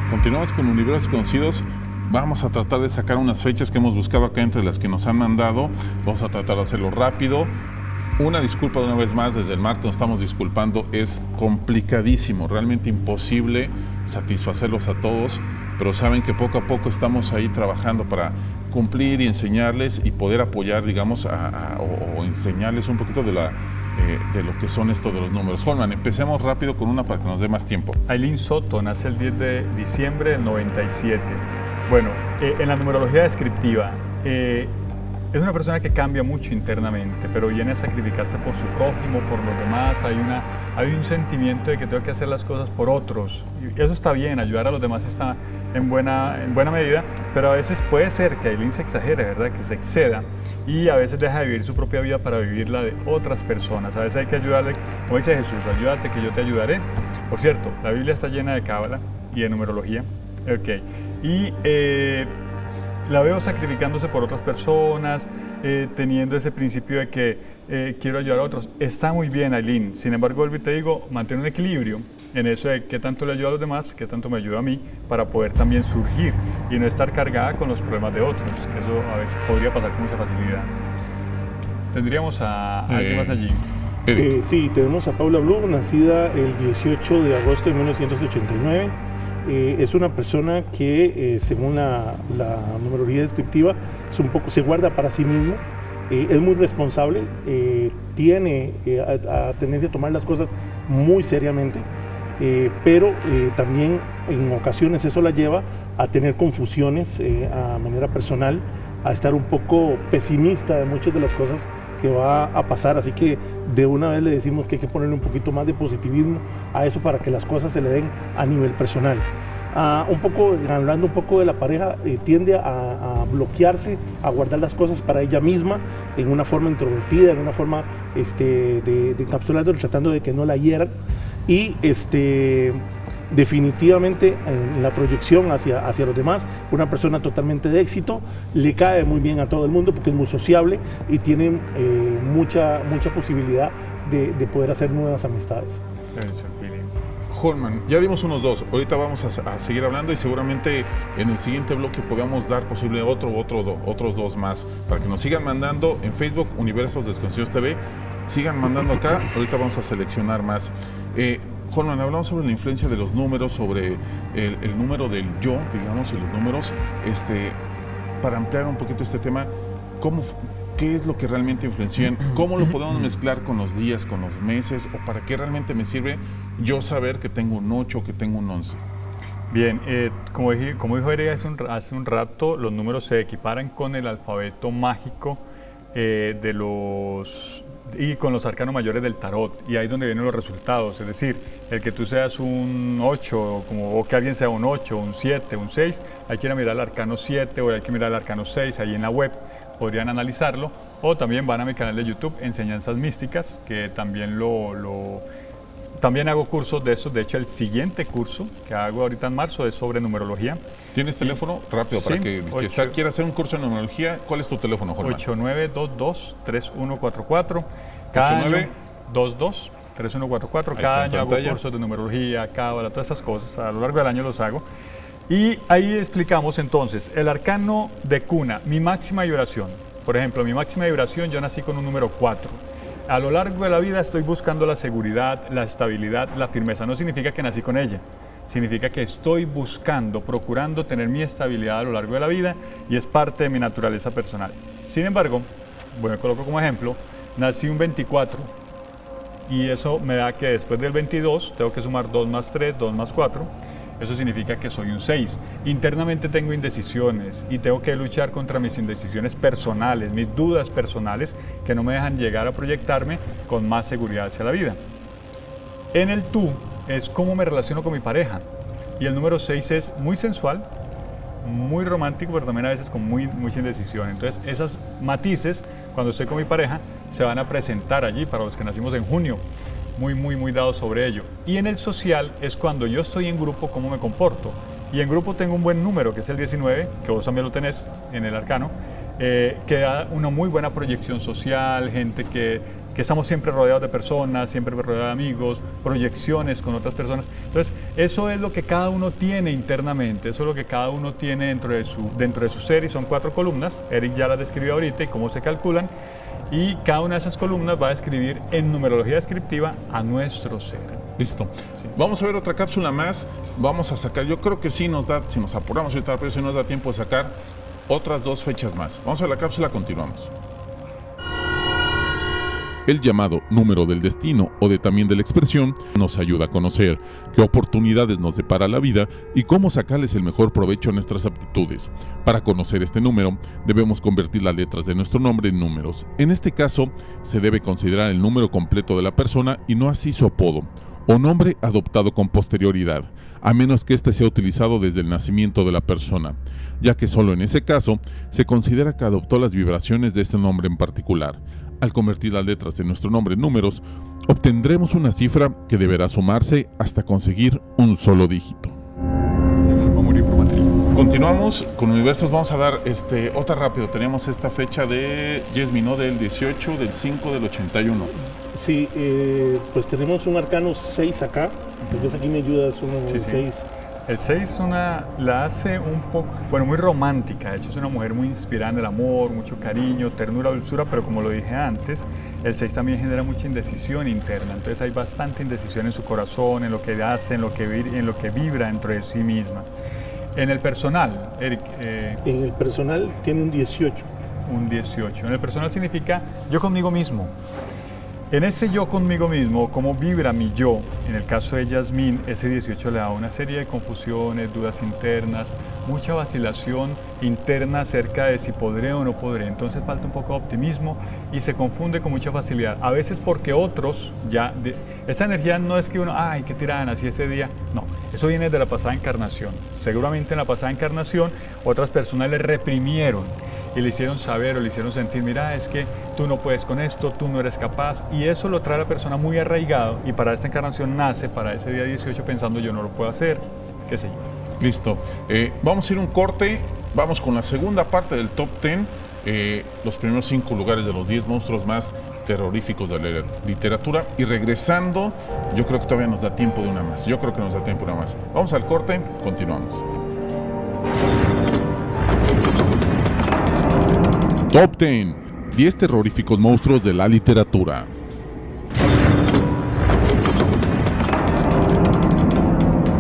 Continuamos con Universos Conocidos. Vamos a tratar de sacar unas fechas que hemos buscado acá entre las que nos han mandado. Vamos a tratar de hacerlo rápido. Una disculpa de una vez más, desde el martes nos estamos disculpando, es complicadísimo, realmente imposible satisfacerlos a todos, pero saben que poco a poco estamos ahí trabajando para cumplir y enseñarles y poder apoyar, digamos, o enseñarles un poquito de lo que son esto de los números. Holman, empecemos rápido con una para que nos dé más tiempo. Aileen Soto nace el 10 de diciembre del 97. Bueno, en la numerología descriptiva, es una persona que cambia mucho internamente, pero viene a sacrificarse por su prójimo, por los demás. Hay un sentimiento de que tengo que hacer las cosas por otros. Y eso está bien, ayudar a los demás está en buena medida, pero a veces puede ser que Aileen se exagere, ¿verdad? Que se exceda y a veces deja de vivir su propia vida para vivir la de otras personas. A veces hay que ayudarle, como dice Jesús, ayúdate que yo te ayudaré. Por cierto, la Biblia está llena de cábala y de numerología. Okay. Y la veo sacrificándose por otras personas, teniendo ese principio de que quiero ayudar a otros. Está muy bien, Aileen. Sin embargo, vuelvo y te digo, mantén un equilibrio en eso de qué tanto le ayuda a los demás, qué tanto me ayuda a mí, para poder también surgir y no estar cargada con los problemas de otros. Eso a veces podría pasar con mucha facilidad. ¿Tendríamos a alguien más allí? Sí, tenemos a Paula Blue, nacida el 18 de agosto de 1989. Es una persona que, según la numerología descriptiva, se guarda para sí mismo, es muy responsable, tiene tendencia a tomar las cosas muy seriamente, pero también en ocasiones eso la lleva a tener confusiones a manera personal a estar un poco pesimista de muchas de las cosas que va a pasar, así que de una vez le decimos que hay que ponerle un poquito más de positivismo a eso para que las cosas se le den a nivel personal. Hablando un poco de la pareja, tiende a bloquearse, a guardar las cosas para ella misma en una forma introvertida, en una forma de encapsularlo, tratando de que no la hieran, y definitivamente en la proyección hacia los demás, una persona totalmente de éxito, le cae muy bien a todo el mundo porque es muy sociable y tiene mucha posibilidad de poder hacer nuevas amistades. Holman, ya dimos unos dos, ahorita vamos a seguir hablando y seguramente en el siguiente bloque podamos dar posible otros dos más, para que nos sigan mandando en Facebook, Universos Desconocidos TV, sigan mandando acá, ahorita vamos a seleccionar más. Holman, hablamos sobre la influencia de los números, sobre el número del yo, digamos, y los números, para ampliar un poquito este tema, ¿qué es lo que realmente influencian? ¿Cómo lo podemos mezclar con los días, con los meses? ¿O para qué realmente me sirve yo saber que tengo un 8 o que tengo un 11? Bien, como dijo Eric hace un rato, los números se equiparan con el alfabeto mágico y con los arcanos mayores del tarot, y ahí es donde vienen los resultados, es decir, el que tú seas un 8 o que alguien sea un 8, un 7, un 6, hay que ir a mirar el arcano 7 o hay que mirar el arcano 6 ahí en la web, podrían analizarlo, o también van a mi canal de YouTube, Enseñanzas Místicas, que también también hago cursos de eso. De hecho, el siguiente curso que hago ahorita en marzo es sobre numerología. ¿Tienes teléfono? Rápido, sí, para que quiera hacer un curso de numerología. ¿Cuál es tu teléfono, Holman? 8922-3144. Cada año 22-3144. Cada año hago cursos de numerología, cábala, todas esas cosas. A lo largo del año los hago. Y ahí explicamos entonces el arcano de cuna, mi máxima vibración. Por ejemplo, mi máxima vibración, yo nací con un número 4. A lo largo de la vida estoy buscando la seguridad, la estabilidad, la firmeza. No significa que nací con ella, significa que estoy procurando tener mi estabilidad a lo largo de la vida y es parte de mi naturaleza personal. Sin embargo, bueno, coloco como ejemplo, nací un 24 y eso me da que después del 22 tengo que sumar 2 más 3, 2 más 4. Eso significa que soy un 6. Internamente tengo indecisiones y tengo que luchar contra mis indecisiones personales, mis dudas personales que no me dejan llegar a proyectarme con más seguridad hacia la vida. En el tú es cómo me relaciono con mi pareja y el número 6 es muy sensual, muy romántico, pero también a veces con mucha indecisión. Entonces esos matices cuando estoy con mi pareja se van a presentar allí para los que nacimos en junio. Muy dados sobre ello. Y en el social es cuando yo estoy en grupo, cómo me comporto. Y en grupo tengo un buen número, que es el 19, que vos también lo tenés en el arcano, que da una muy buena proyección social, gente que estamos siempre rodeados de personas, siempre rodeados de amigos, proyecciones con otras personas. Entonces, eso es lo que cada uno tiene internamente, eso es lo que cada uno tiene dentro de su ser, y son 4 columnas. Eric ya las describió ahorita y cómo se calculan. Y cada una de esas columnas va a describir en numerología descriptiva a nuestro ser. Listo. Sí. Vamos a ver otra cápsula más. Vamos a sacar, yo creo que sí nos da, si nos apuramos ahorita, pero si nos da tiempo de sacar otras 2 fechas más. Vamos a ver la cápsula, continuamos. El llamado número del destino o también de la expresión nos ayuda a conocer qué oportunidades nos depara la vida y cómo sacarles el mejor provecho a nuestras aptitudes. Para conocer este número, debemos convertir las letras de nuestro nombre en números. En este caso, se debe considerar el número completo de la persona y no así su apodo o nombre adoptado con posterioridad, a menos que éste sea utilizado desde el nacimiento de la persona, ya que solo en ese caso se considera que adoptó las vibraciones de ese nombre en particular. Al convertir las letras de nuestro nombre en números, obtendremos una cifra que deberá sumarse hasta conseguir un solo dígito. Continuamos con Universos, vamos a dar otra rápido. Teníamos esta fecha de Yesmino del 18 del 5 del 81. Sí, pues tenemos un arcano 6 acá. Entonces aquí me ayudas el 6. El 6 la hace un poco, muy romántica. De hecho, es una mujer muy inspirada en el amor, mucho cariño, ternura, dulzura, pero como lo dije antes, el 6 también genera mucha indecisión interna. Entonces hay bastante indecisión en su corazón, en lo que hace, en lo que vibra dentro de sí misma. En el personal, Eric. En el personal tiene un 18. Un 18. En el personal significa yo conmigo mismo. En ese yo conmigo mismo, cómo vibra mi yo, en el caso de Yasmín, ese 18 le da una serie de confusiones, dudas internas, mucha vacilación interna acerca de si podré o no podré. Entonces falta un poco de optimismo y se confunde con mucha facilidad. A veces porque otros esa energía no es que uno, ay, qué tirada, nací ese día. No, eso viene de la pasada encarnación. Seguramente en la pasada encarnación otras personas le reprimieron y le hicieron saber o le hicieron sentir, mira, es que tú no puedes con esto, tú no eres capaz, y eso lo trae a la persona muy arraigado, y para esta encarnación nace para ese día 18 pensando yo no lo puedo hacer, qué sé yo. Listo. Vamos a ir un corte, vamos con la segunda parte del top 10, los primeros 5 lugares de los 10 monstruos más terroríficos de la literatura, y regresando, yo creo que todavía nos da tiempo de una más, Vamos al corte, continuamos. Top 10. 10 terroríficos monstruos de la literatura.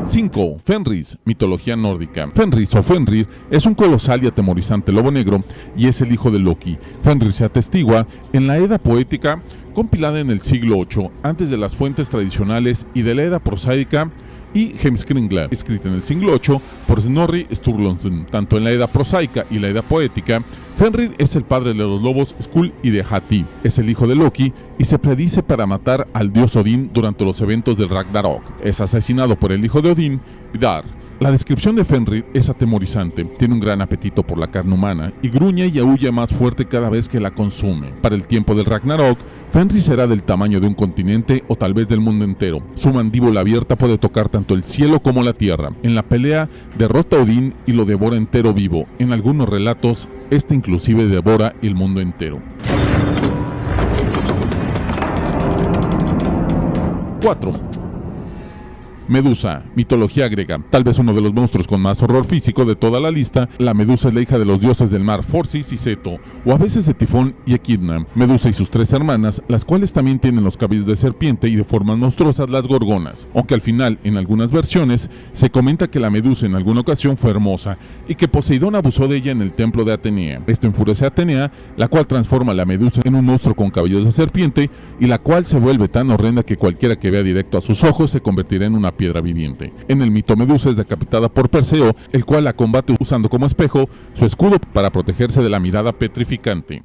5. Fenris, mitología nórdica. Fenris o Fenrir es un colosal y atemorizante lobo negro y es el hijo de Loki. Fenrir se atestigua en la Edda poética compilada en el siglo VIII, antes de las fuentes tradicionales y de la Edda prosaica y Heimskringla, escrita en el siglo VIII por Snorri Sturluson. Tanto en la Edda prosaica y la Edda poética, Fenrir es el padre de los lobos Skuld y de Hati, es el hijo de Loki y se predice para matar al dios Odín durante los eventos del Ragnarok. Es asesinado por el hijo de Odín, Vidar. La descripción de Fenrir es atemorizante, tiene un gran apetito por la carne humana y gruñe y aúlla más fuerte cada vez que la consume. Para el tiempo del Ragnarok, Fenrir será del tamaño de un continente o tal vez del mundo entero. Su mandíbula abierta puede tocar tanto el cielo como la tierra. En la pelea derrota a Odín y lo devora entero vivo. En algunos relatos, este inclusive devora el mundo entero. 4. Medusa, mitología griega. Tal vez uno de los monstruos con más horror físico de toda la lista, la Medusa es la hija de los dioses del mar Forcis y Seto, o a veces de Tifón y Equidna. Medusa y sus 3 hermanas, las cuales también tienen los cabellos de serpiente y de formas monstruosas, las gorgonas. Aunque al final, en algunas versiones, se comenta que la Medusa en alguna ocasión fue hermosa y que Poseidón abusó de ella en el templo de Atenea. Esto enfurece a Atenea, la cual transforma a la Medusa en un monstruo con cabellos de serpiente y la cual se vuelve tan horrenda que cualquiera que vea directo a sus ojos se convertirá en una piedra viviente. En el mito, Medusa es decapitada por Perseo, el cual la combate usando como espejo su escudo para protegerse de la mirada petrificante.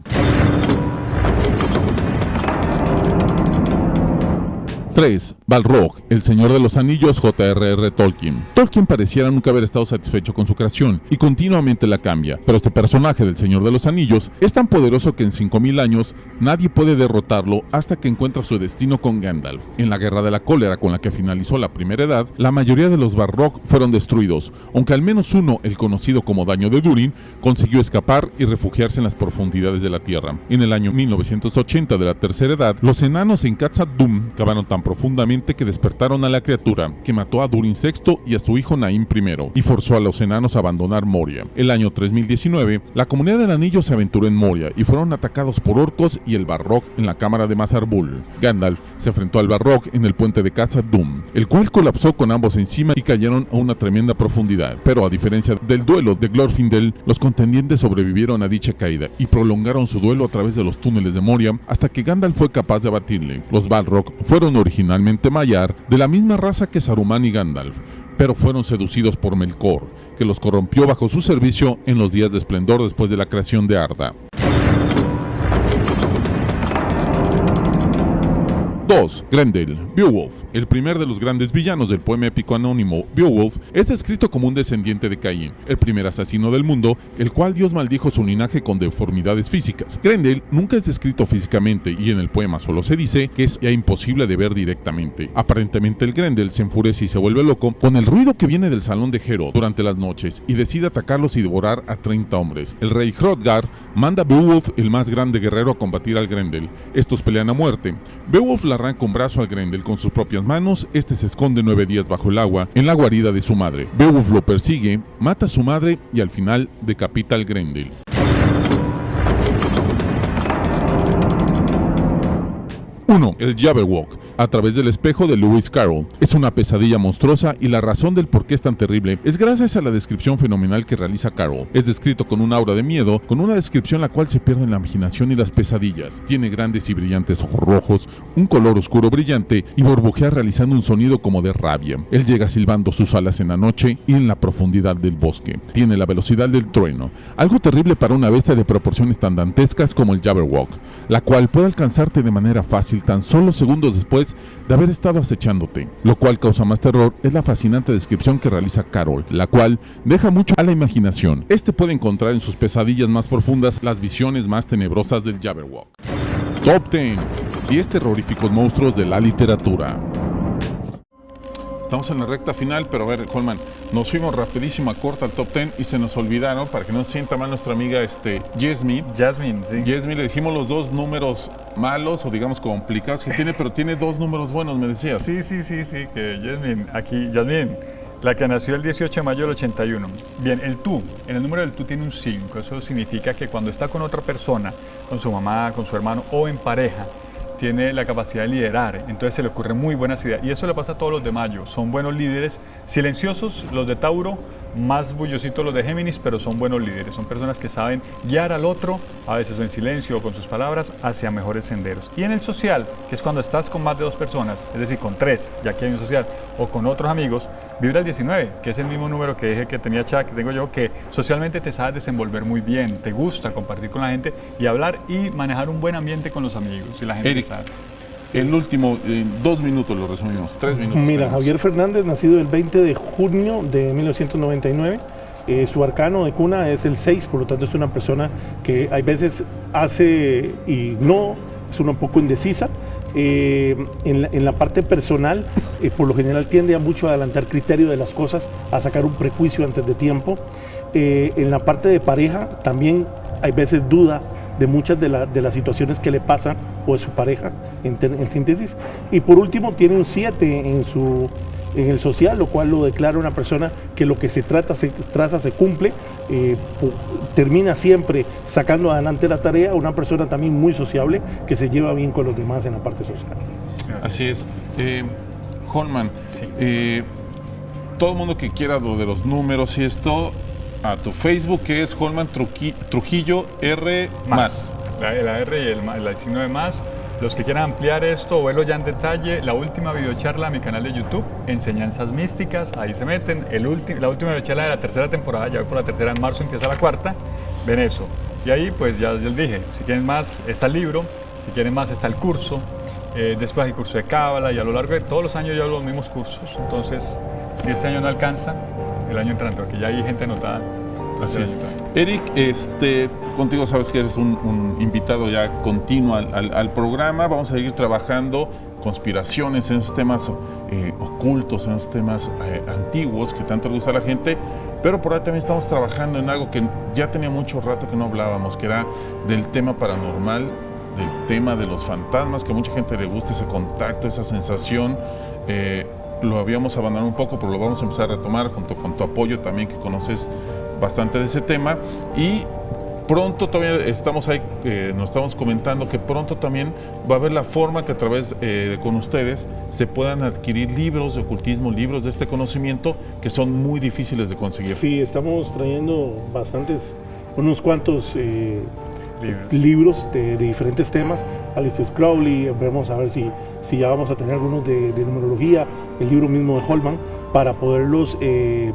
3. Balrog, el Señor de los Anillos, J.R.R. Tolkien. Tolkien pareciera nunca haber estado satisfecho con su creación y continuamente la cambia, pero este personaje del Señor de los Anillos es tan poderoso que en 5000 años nadie puede derrotarlo hasta que encuentra su destino con Gandalf. En la Guerra de la Cólera con la que finalizó la Primera Edad, la mayoría de los Balrog fueron destruidos, aunque al menos uno, el conocido como Daño de Durin, consiguió escapar y refugiarse en las profundidades de la Tierra. En el año 1980 de la Tercera Edad, los enanos en Khazad Dûm cavaron tan profundamente que despertaron a la criatura, que mató a Durin VI y a su hijo Naim I, y forzó a los enanos a abandonar Moria. El año 3019, la comunidad del anillo se aventuró en Moria y fueron atacados por orcos y el Balrog en la cámara de Mazarbul. Gandalf se enfrentó al Balrog en el puente de Khazad Dûm, el cual colapsó con ambos encima y cayeron a una tremenda profundidad. Pero a diferencia del duelo de Glorfindel, los contendientes sobrevivieron a dicha caída y prolongaron su duelo a través de los túneles de Moria hasta que Gandalf fue capaz de abatirle. Los Balrog fueron originalmente Maiar, de la misma raza que Saruman y Gandalf, pero fueron seducidos por Melkor, que los corrompió bajo su servicio en los días de esplendor después de la creación de Arda. 2. Grendel, Beowulf. El primer de los grandes villanos del poema épico anónimo Beowulf es descrito como un descendiente de Caín, el primer asesino del mundo, el cual Dios maldijo su linaje con deformidades físicas. Grendel nunca es descrito físicamente y en el poema solo se dice que es ya imposible de ver directamente. Aparentemente el Grendel se enfurece y se vuelve loco con el ruido que viene del salón de Herod durante las noches y decide atacarlos y devorar a 30 hombres. El rey Hrothgar manda a Beowulf, el más grande guerrero, a combatir al Grendel. Estos pelean a muerte. Beowulf le arranca un brazo al Grendel con sus propias manos. Este se esconde 9 días bajo el agua en la guarida de su madre. Beowulf lo persigue, mata a su madre y al final decapita al Grendel. 1. El Jabberwock. a través del espejo de Lewis Carroll. Es una pesadilla monstruosa y la razón del por qué es tan terrible es gracias a la descripción fenomenal que realiza Carroll. Es descrito con un aura de miedo, con una descripción la cual se pierde en la imaginación y las pesadillas. Tiene grandes y brillantes ojos rojos, un color oscuro brillante y burbujea realizando un sonido como de rabia. Él llega silbando sus alas en la noche y en la profundidad del bosque. Tiene la velocidad del trueno, algo terrible para una bestia de proporciones tan dantescas como el Jabberwock, la cual puede alcanzarte de manera fácil tan solo segundos después de haber estado acechándote. Lo cual causa más terror es la fascinante descripción que realiza Carroll, la cual deja mucho a la imaginación. Este puede encontrar en sus pesadillas más profundas las visiones más tenebrosas del Jabberwock. Top 10. 10 terroríficos monstruos de la literatura. Estamos en la recta final, pero a ver, Holman, nos fuimos rapidísimo a corta al top 10 y se nos olvidaron, para que no se sienta mal nuestra amiga Yasmin, sí. Yasmin, le dijimos los dos números malos o digamos complicados que tiene, pero tiene dos números buenos, me decías. Sí, que Yasmin, la que nació el 18 de mayo del 81. Bien, en el número del tú tiene un 5, eso significa que cuando está con otra persona, con su mamá, con su hermano o en pareja, tiene la capacidad de liderar, entonces se le ocurren muy buenas ideas. Y eso le pasa a todos los de Mayo, son buenos líderes, silenciosos los de Tauro, más bullositos los de Géminis, pero son buenos líderes, son personas que saben guiar al otro, a veces en silencio o con sus palabras, hacia mejores senderos. Y en el social, que es cuando estás con más de 2 personas, es decir, con 3, ya que hay un social, o con otros amigos, vibra el 19, que es el mismo número que dije que tenía Chuck, que tengo yo, que socialmente te sabes desenvolver muy bien, te gusta compartir con la gente y hablar y manejar un buen ambiente con los amigos y la gente. Eric, sabe. El último, 2 minutos lo resumimos, 3 minutos. Mira, tenemos. Javier Fernández, nacido el 20 de junio de 1999, su arcano de cuna es el 6, por lo tanto es una persona que hay veces hace y no, es una un poco indecisa. En la parte personal, por lo general tiende a mucho a adelantar criterio de las cosas, a sacar un prejuicio antes de tiempo. En la parte de pareja también hay veces duda de muchas de las situaciones que le pasan o de su pareja, en síntesis. Y por último tiene un 7 en el social, lo cual lo declara una persona que lo que se traza se cumple, termina siempre sacando adelante la tarea, una persona también muy sociable que se lleva bien con los demás en la parte social. Así es. Holman, sí. Todo el mundo que quiera lo de los números y esto, a tu Facebook, que es Holman Trujillo R+. La R y el signo de más. Los que quieran ampliar esto o verlo ya en detalle, la última videocharla a mi canal de YouTube, Enseñanzas Místicas, ahí se meten. La última videocharla de la tercera temporada, ya voy por la tercera, en marzo empieza la 4ª, ven eso. Y ahí pues ya les dije, si quieren más está el libro, si quieren más está el curso, después hay curso de Cábala y a lo largo de todos los años yo hago los mismos cursos, entonces si este año no alcanza, el año entrante, porque ya hay gente anotada. Así es. Eric, contigo sabes que eres un invitado ya continuo al programa. Vamos a seguir trabajando conspiraciones en esos temas ocultos, en esos temas antiguos que tanto le gusta a la gente. Pero por ahí también estamos trabajando en algo que ya tenía mucho rato que no hablábamos, que era del tema paranormal, del tema de los fantasmas, que a mucha gente le gusta ese contacto, esa sensación. Lo habíamos abandonado un poco, pero lo vamos a empezar a retomar junto con tu apoyo también, que conoces bastante de ese tema. Y pronto todavía estamos ahí, nos estamos comentando que pronto también va a haber la forma que a través con ustedes se puedan adquirir libros de ocultismo, libros de este conocimiento que son muy difíciles de conseguir. Sí, estamos trayendo unos cuantos libros de diferentes temas. Aleister Crowley, vamos a ver si ya vamos a tener algunos de numerología, el libro mismo de Holman, para poderlos,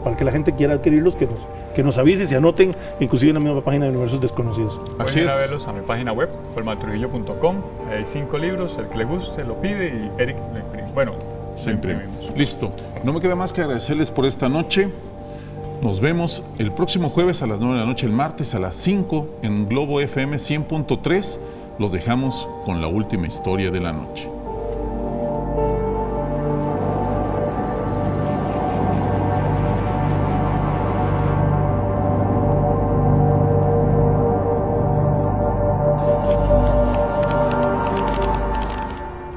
para que la gente quiera adquirirlos, que nos avise, se anoten, inclusive en la misma página de Universos Desconocidos. Así Pueden ir es. a verlos a mi página web, holmantrujillo.com, hay 5 libros, el que le guste lo pide y Eric lo imprime. Bueno, se imprime. Listo. No me queda más que agradecerles por esta noche. Nos vemos el próximo jueves a las 9 de la noche, el martes a las 5 en Globo FM 100.3. Los dejamos con la última historia de la noche.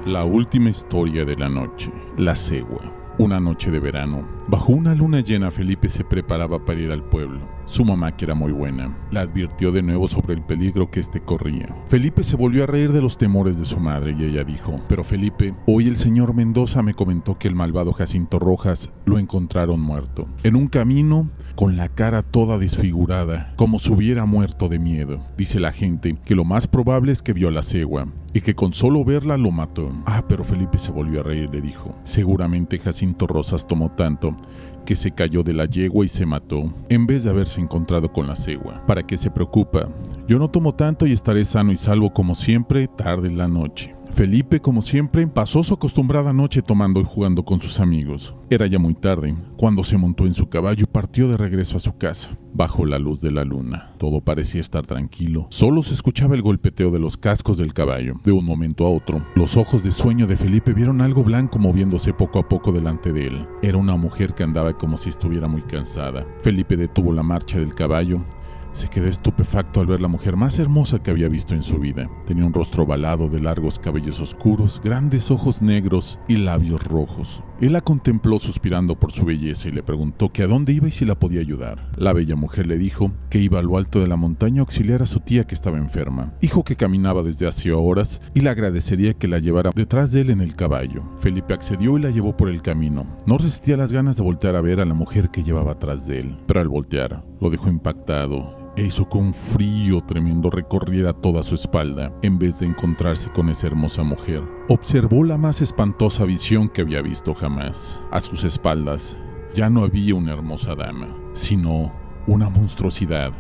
La última historia de la noche, la cegua. Una noche de verano, bajo una luna llena, Felipe se preparaba para ir al pueblo. Su mamá, que era muy buena, la advirtió de nuevo sobre el peligro que éste corría. Felipe se volvió a reír de los temores de su madre y ella dijo: pero Felipe, hoy el señor Mendoza me comentó que el malvado Jacinto Rojas lo encontraron muerto, en un camino, con la cara toda desfigurada, como si hubiera muerto de miedo. Dice la gente que lo más probable es que vio a la cegua y que con solo verla lo mató. Pero Felipe se volvió a reír y le dijo: seguramente Jacinto Rojas tomó tanto que se cayó de la yegua y se mató, en vez de haberse encontrado con la cegua. ¿Para qué se preocupa? Yo no tomo tanto y estaré sano y salvo como siempre, tarde en la noche. Felipe, como siempre, pasó su acostumbrada noche tomando y jugando con sus amigos. Era ya muy tarde, cuando se montó en su caballo y partió de regreso a su casa, bajo la luz de la luna. Todo parecía estar tranquilo, solo se escuchaba el golpeteo de los cascos del caballo. De un momento a otro, los ojos de sueño de Felipe vieron algo blanco moviéndose poco a poco delante de él. Era una mujer que andaba como si estuviera muy cansada. Felipe detuvo la marcha del caballo. Se quedó estupefacto al ver la mujer más hermosa que había visto en su vida. Tenía un rostro ovalado de largos cabellos oscuros, grandes ojos negros y labios rojos. Él la contempló suspirando por su belleza y le preguntó que a dónde iba y si la podía ayudar. La bella mujer le dijo que iba a lo alto de la montaña a auxiliar a su tía que estaba enferma. Dijo que caminaba desde hace horas y le agradecería que la llevara detrás de él en el caballo. Felipe accedió y la llevó por el camino. No resistía las ganas de voltear a ver a la mujer que llevaba atrás de él, pero al voltear lo dejó impactado e hizo que un frío tremendo recorriera toda su espalda. En vez de encontrarse con esa hermosa mujer, observó la más espantosa visión que había visto jamás. A sus espaldas ya no había una hermosa dama, sino una monstruosidad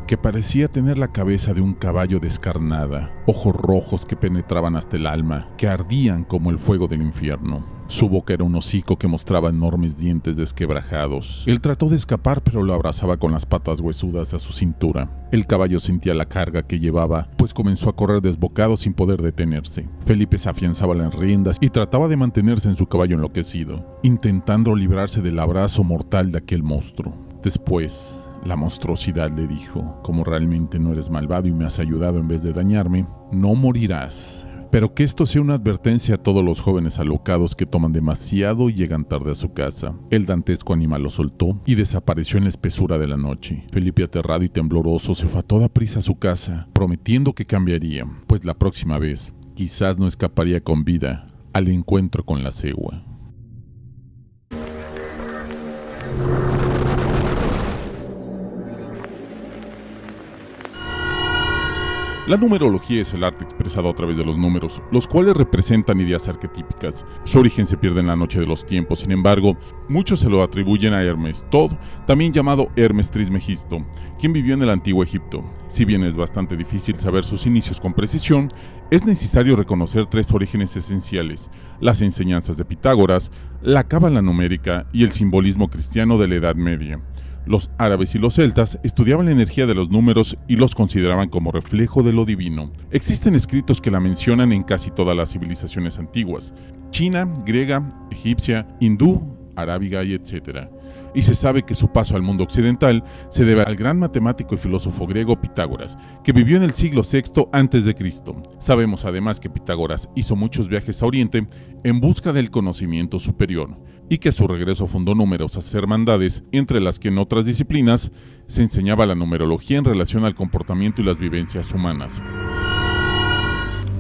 que parecía tener la cabeza de un caballo descarnada, ojos rojos que penetraban hasta el alma, que ardían como el fuego del infierno. Su boca era un hocico que mostraba enormes dientes desquebrajados. Él trató de escapar, pero lo abrazaba con las patas huesudas a su cintura. El caballo sentía la carga que llevaba, pues comenzó a correr desbocado sin poder detenerse. Felipe se afianzaba las riendas y trataba de mantenerse en su caballo enloquecido, intentando librarse del abrazo mortal de aquel monstruo. Después, la monstruosidad le dijo: como realmente no eres malvado y me has ayudado en vez de dañarme, no morirás. Pero que esto sea una advertencia a todos los jóvenes alocados que toman demasiado y llegan tarde a su casa. El dantesco animal lo soltó y desapareció en la espesura de la noche. Felipe, aterrado y tembloroso, se fue a toda prisa a su casa, prometiendo que cambiaría, pues la próxima vez quizás no escaparía con vida al encuentro con la cegua. La numerología es el arte expresado a través de los números, los cuales representan ideas arquetípicas. Su origen se pierde en la noche de los tiempos, sin embargo, muchos se lo atribuyen a Hermes Tod, también llamado Hermes Trismegisto, quien vivió en el antiguo Egipto. Si bien es bastante difícil saber sus inicios con precisión, es necesario reconocer tres orígenes esenciales: las enseñanzas de Pitágoras, la cábala numérica y el simbolismo cristiano de la Edad Media. Los árabes y los celtas estudiaban la energía de los números y los consideraban como reflejo de lo divino. Existen escritos que la mencionan en casi todas las civilizaciones antiguas: china, griega, egipcia, hindú, arábiga y etc. Y se sabe que su paso al mundo occidental se debe al gran matemático y filósofo griego Pitágoras, que vivió en el siglo VI a.C. Sabemos además que Pitágoras hizo muchos viajes a Oriente en busca del conocimiento superior, y que a su regreso fundó numerosas hermandades, entre las que en otras disciplinas se enseñaba la numerología en relación al comportamiento y las vivencias humanas.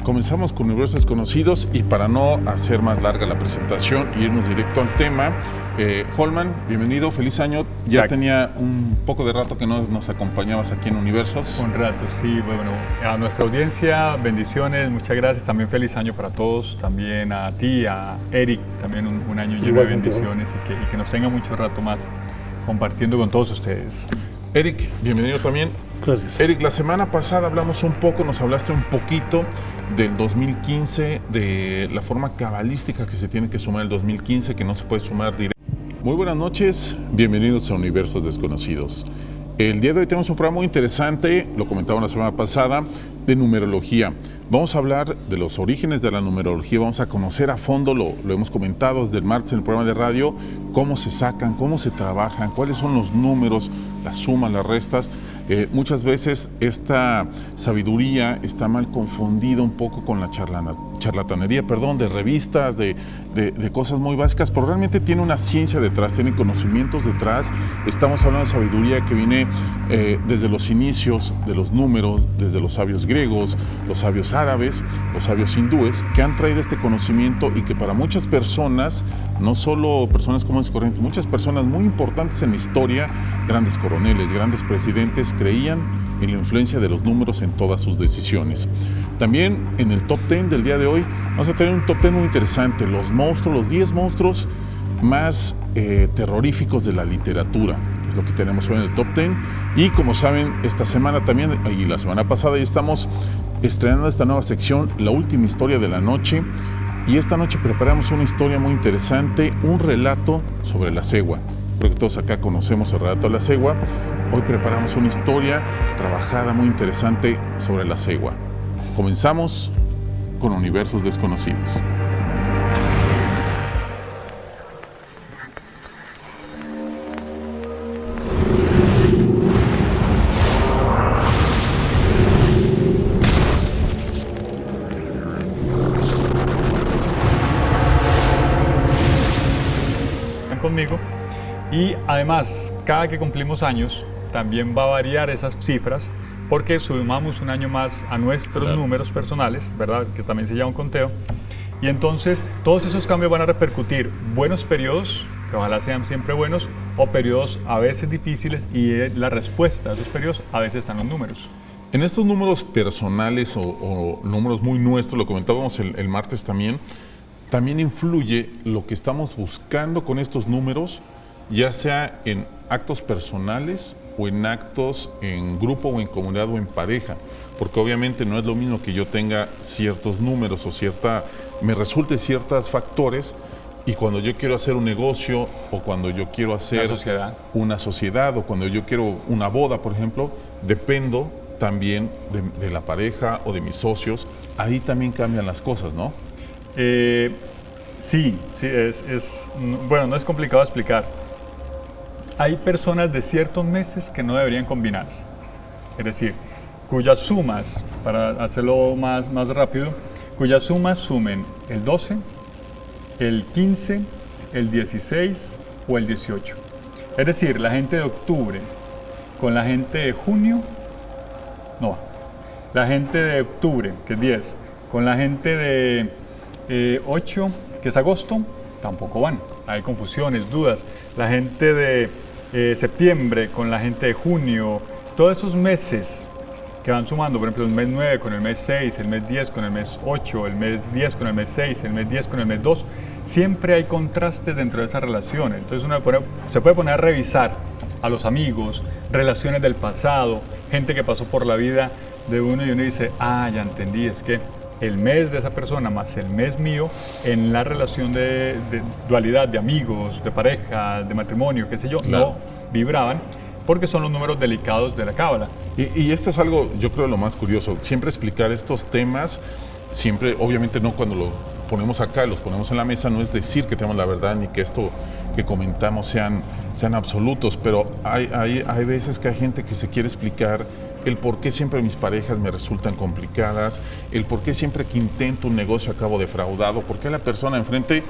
Comenzamos con Universos Desconocidos, y para no hacer más larga la presentación e irnos directo al tema, Holman, bienvenido, feliz año. Ya tenía un poco de rato que no nos acompañabas aquí en Universos. Un rato, sí. Bueno, a nuestra audiencia, bendiciones, muchas gracias. También feliz año para todos, también a ti, a Eric, también un año lleno de bendiciones, y que nos tenga mucho rato más compartiendo con todos ustedes. Eric, bienvenido también. Gracias. Eric, la semana pasada hablamos un poco, nos hablaste un poquito del 2015, de la forma cabalística que se tiene que sumar el 2015, que no se puede sumar directo. Muy buenas noches, bienvenidos a Universos Desconocidos. El día de hoy tenemos un programa muy interesante, lo comentaba la semana pasada, de numerología. Vamos a hablar de los orígenes de la numerología, vamos a conocer a fondo, lo hemos comentado desde el martes en el programa de radio, cómo se sacan, cómo se trabajan, cuáles son los números, las sumas, las restas. Muchas veces esta sabiduría está mal confundida un poco con la charlatanería, de revistas, de cosas muy básicas, pero realmente tiene una ciencia detrás, tiene conocimientos detrás. Estamos hablando de sabiduría que viene desde los inicios de los números, desde los sabios griegos, los sabios árabes, los sabios hindúes, que han traído este conocimiento y que para muchas personas, no solo personas comunes y corrientes, muchas personas muy importantes en la historia, grandes coroneles, grandes presidentes, creían en la influencia de los números en todas sus decisiones. También en el top 10 del día de hoy vamos a tener un top 10 muy interesante, los 10 monstruos más terroríficos de la literatura, es lo que tenemos hoy en el top 10. Y como saben, esta semana también, y la semana pasada, ya estamos estrenando esta nueva sección, la última historia de la noche, y esta noche preparamos una historia muy interesante, un relato sobre la cegua. Creo que todos acá conocemos el relato de la cegua. Hoy preparamos una historia trabajada muy interesante sobre la cegua. Comenzamos con Universos Desconocidos. Conmigo. Y además, cada que cumplimos años, también va a variar esas cifras, porque sumamos un año más a nuestros números personales, ¿verdad? Que también se llama un conteo. Y entonces, todos esos cambios van a repercutir buenos periodos, que ojalá sean siempre buenos, o periodos a veces difíciles, y la respuesta a esos periodos a veces están los números. En estos números personales o números muy nuestros, lo comentábamos el martes también influye lo que estamos buscando con estos números, ya sea en actos personales o en actos en grupo o en comunidad o en pareja, porque obviamente no es lo mismo que yo tenga ciertos números o me resulte ciertos factores, y cuando yo quiero hacer un negocio o cuando yo quiero hacer una sociedad o cuando yo quiero una boda, por ejemplo, dependo también de la pareja o de mis socios. Ahí también cambian las cosas, ¿no? Sí, bueno, no es complicado explicar. Hay personas de ciertos meses que no deberían combinarse, es decir, cuyas sumas, para hacerlo más rápido, cuyas sumas sumen el 12, el 15, el 16 o el 18. Es decir, la gente de octubre con la gente de junio, no va. La gente de octubre, que es 10, con la gente de 8, que es agosto, tampoco van. Hay confusiones, dudas. La gente de septiembre con la gente de junio, todos esos meses que van sumando, por ejemplo, el mes 9 con el mes 6, el mes 10 con el mes 8, el mes 10 con el mes 6, el mes 10 con el mes 2, siempre hay contrastes dentro de esa relación. Entonces uno se puede poner a revisar a los amigos, relaciones del pasado, gente que pasó por la vida de uno, y uno dice, ya entendí, es que el mes de esa persona más el mes mío en la relación de dualidad de amigos, de pareja, de matrimonio, qué sé yo, no vibraban, porque son los números delicados de la cábala. Y esto es algo, yo creo, lo más curioso, siempre explicar estos temas, siempre, obviamente no cuando lo ponemos acá, los ponemos en la mesa, no es decir que tenemos la verdad ni que esto que comentamos sean absolutos, pero hay veces que hay gente que se quiere explicar el por qué siempre mis parejas me resultan complicadas, el por qué siempre que intento un negocio acabo defraudado, por qué a la persona enfrente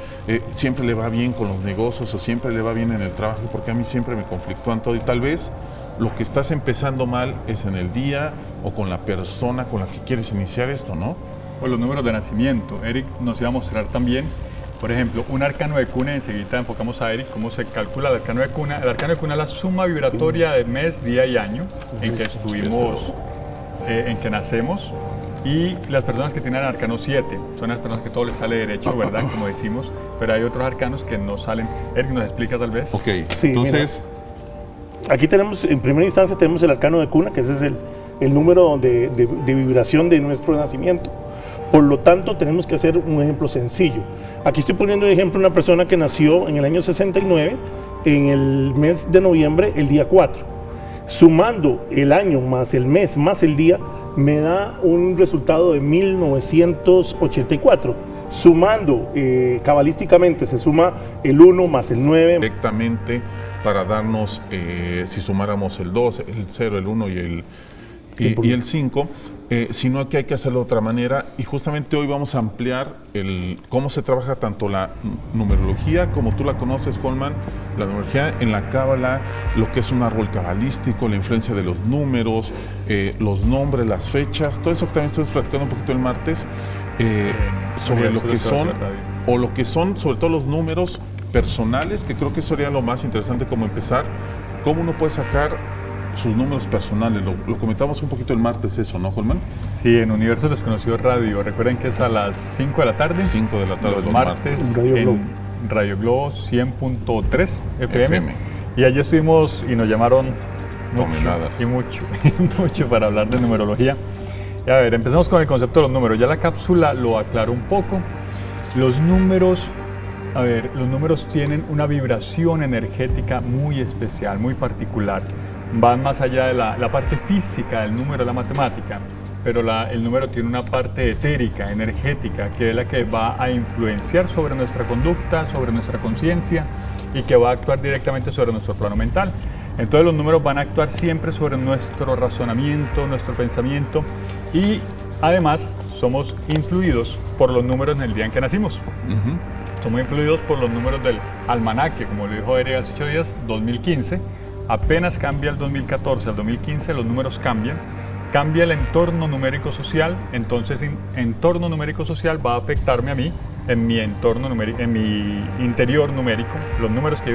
siempre le va bien con los negocios o siempre le va bien en el trabajo, porque a mí siempre me conflictúan todo. Y tal vez lo que estás empezando mal es en el día o con la persona con la que quieres iniciar esto, ¿no? O los números de nacimiento. Eric nos iba a mostrar también, por ejemplo, un arcano de cuna. Enseguida enfocamos a Eric cómo se calcula el arcano de cuna. El arcano de cuna es la suma vibratoria de mes, día y año en que estuvimos, en que nacemos. Y las personas que tienen el arcano 7 son las personas que todo les sale derecho, ¿verdad? Como decimos, pero hay otros arcanos que no salen. Eric, ¿nos explica tal vez? Ok, sí, entonces... Mira, aquí tenemos, en primera instancia tenemos el arcano de cuna, que ese es el número de vibración de nuestro nacimiento. Por lo tanto, tenemos que hacer un ejemplo sencillo. Aquí estoy poniendo de ejemplo una persona que nació en el año 69, en el mes de noviembre, el día 4. Sumando el año más el mes más el día, me da un resultado de 1984. Sumando, cabalísticamente, se suma el 1 más el 9. Directamente para darnos, si sumáramos el 2, el 0, el 1 y el 5, sino que hay que hacerlo de otra manera. Y justamente hoy vamos a ampliar cómo se trabaja tanto la numerología, como tú la conoces, Holman, la numerología en la cábala, lo que es un árbol cabalístico, la influencia de los números, los nombres, las fechas, todo eso que también estuvimos platicando un poquito el martes, sobre lo que son, sobre todo los números personales, que creo que sería lo más interesante como empezar, cómo uno puede sacar sus números personales. Lo comentamos un poquito el martes eso, ¿no, Holman? Sí, en Universos Desconocidos Radio. Recuerden que es a las 5 de la tarde. 5 de la tarde los martes en Radio Globo 100.3 FM. Y allí estuvimos y nos llamaron mucho para hablar de numerología. Y a ver, empecemos con el concepto de los números. Ya la cápsula lo aclaró un poco. Los números tienen una vibración energética muy especial, muy particular. Van más allá de la parte física del número, la matemática, pero el número tiene una parte etérica, energética, que es la que va a influenciar sobre nuestra conducta, sobre nuestra conciencia y que va a actuar directamente sobre nuestro plano mental. Entonces los números van a actuar siempre sobre nuestro razonamiento, nuestro pensamiento y además somos influidos por los números en el día en que nacimos. Somos influidos por los números del almanaque, como lo dijo Eric hace 8 días, 2015. Apenas cambia el 2014 al 2015, los números cambian. Cambia el entorno numérico social, entonces entorno numérico social va a afectarme a mí en mi entorno numérico, en mi interior numérico, los números que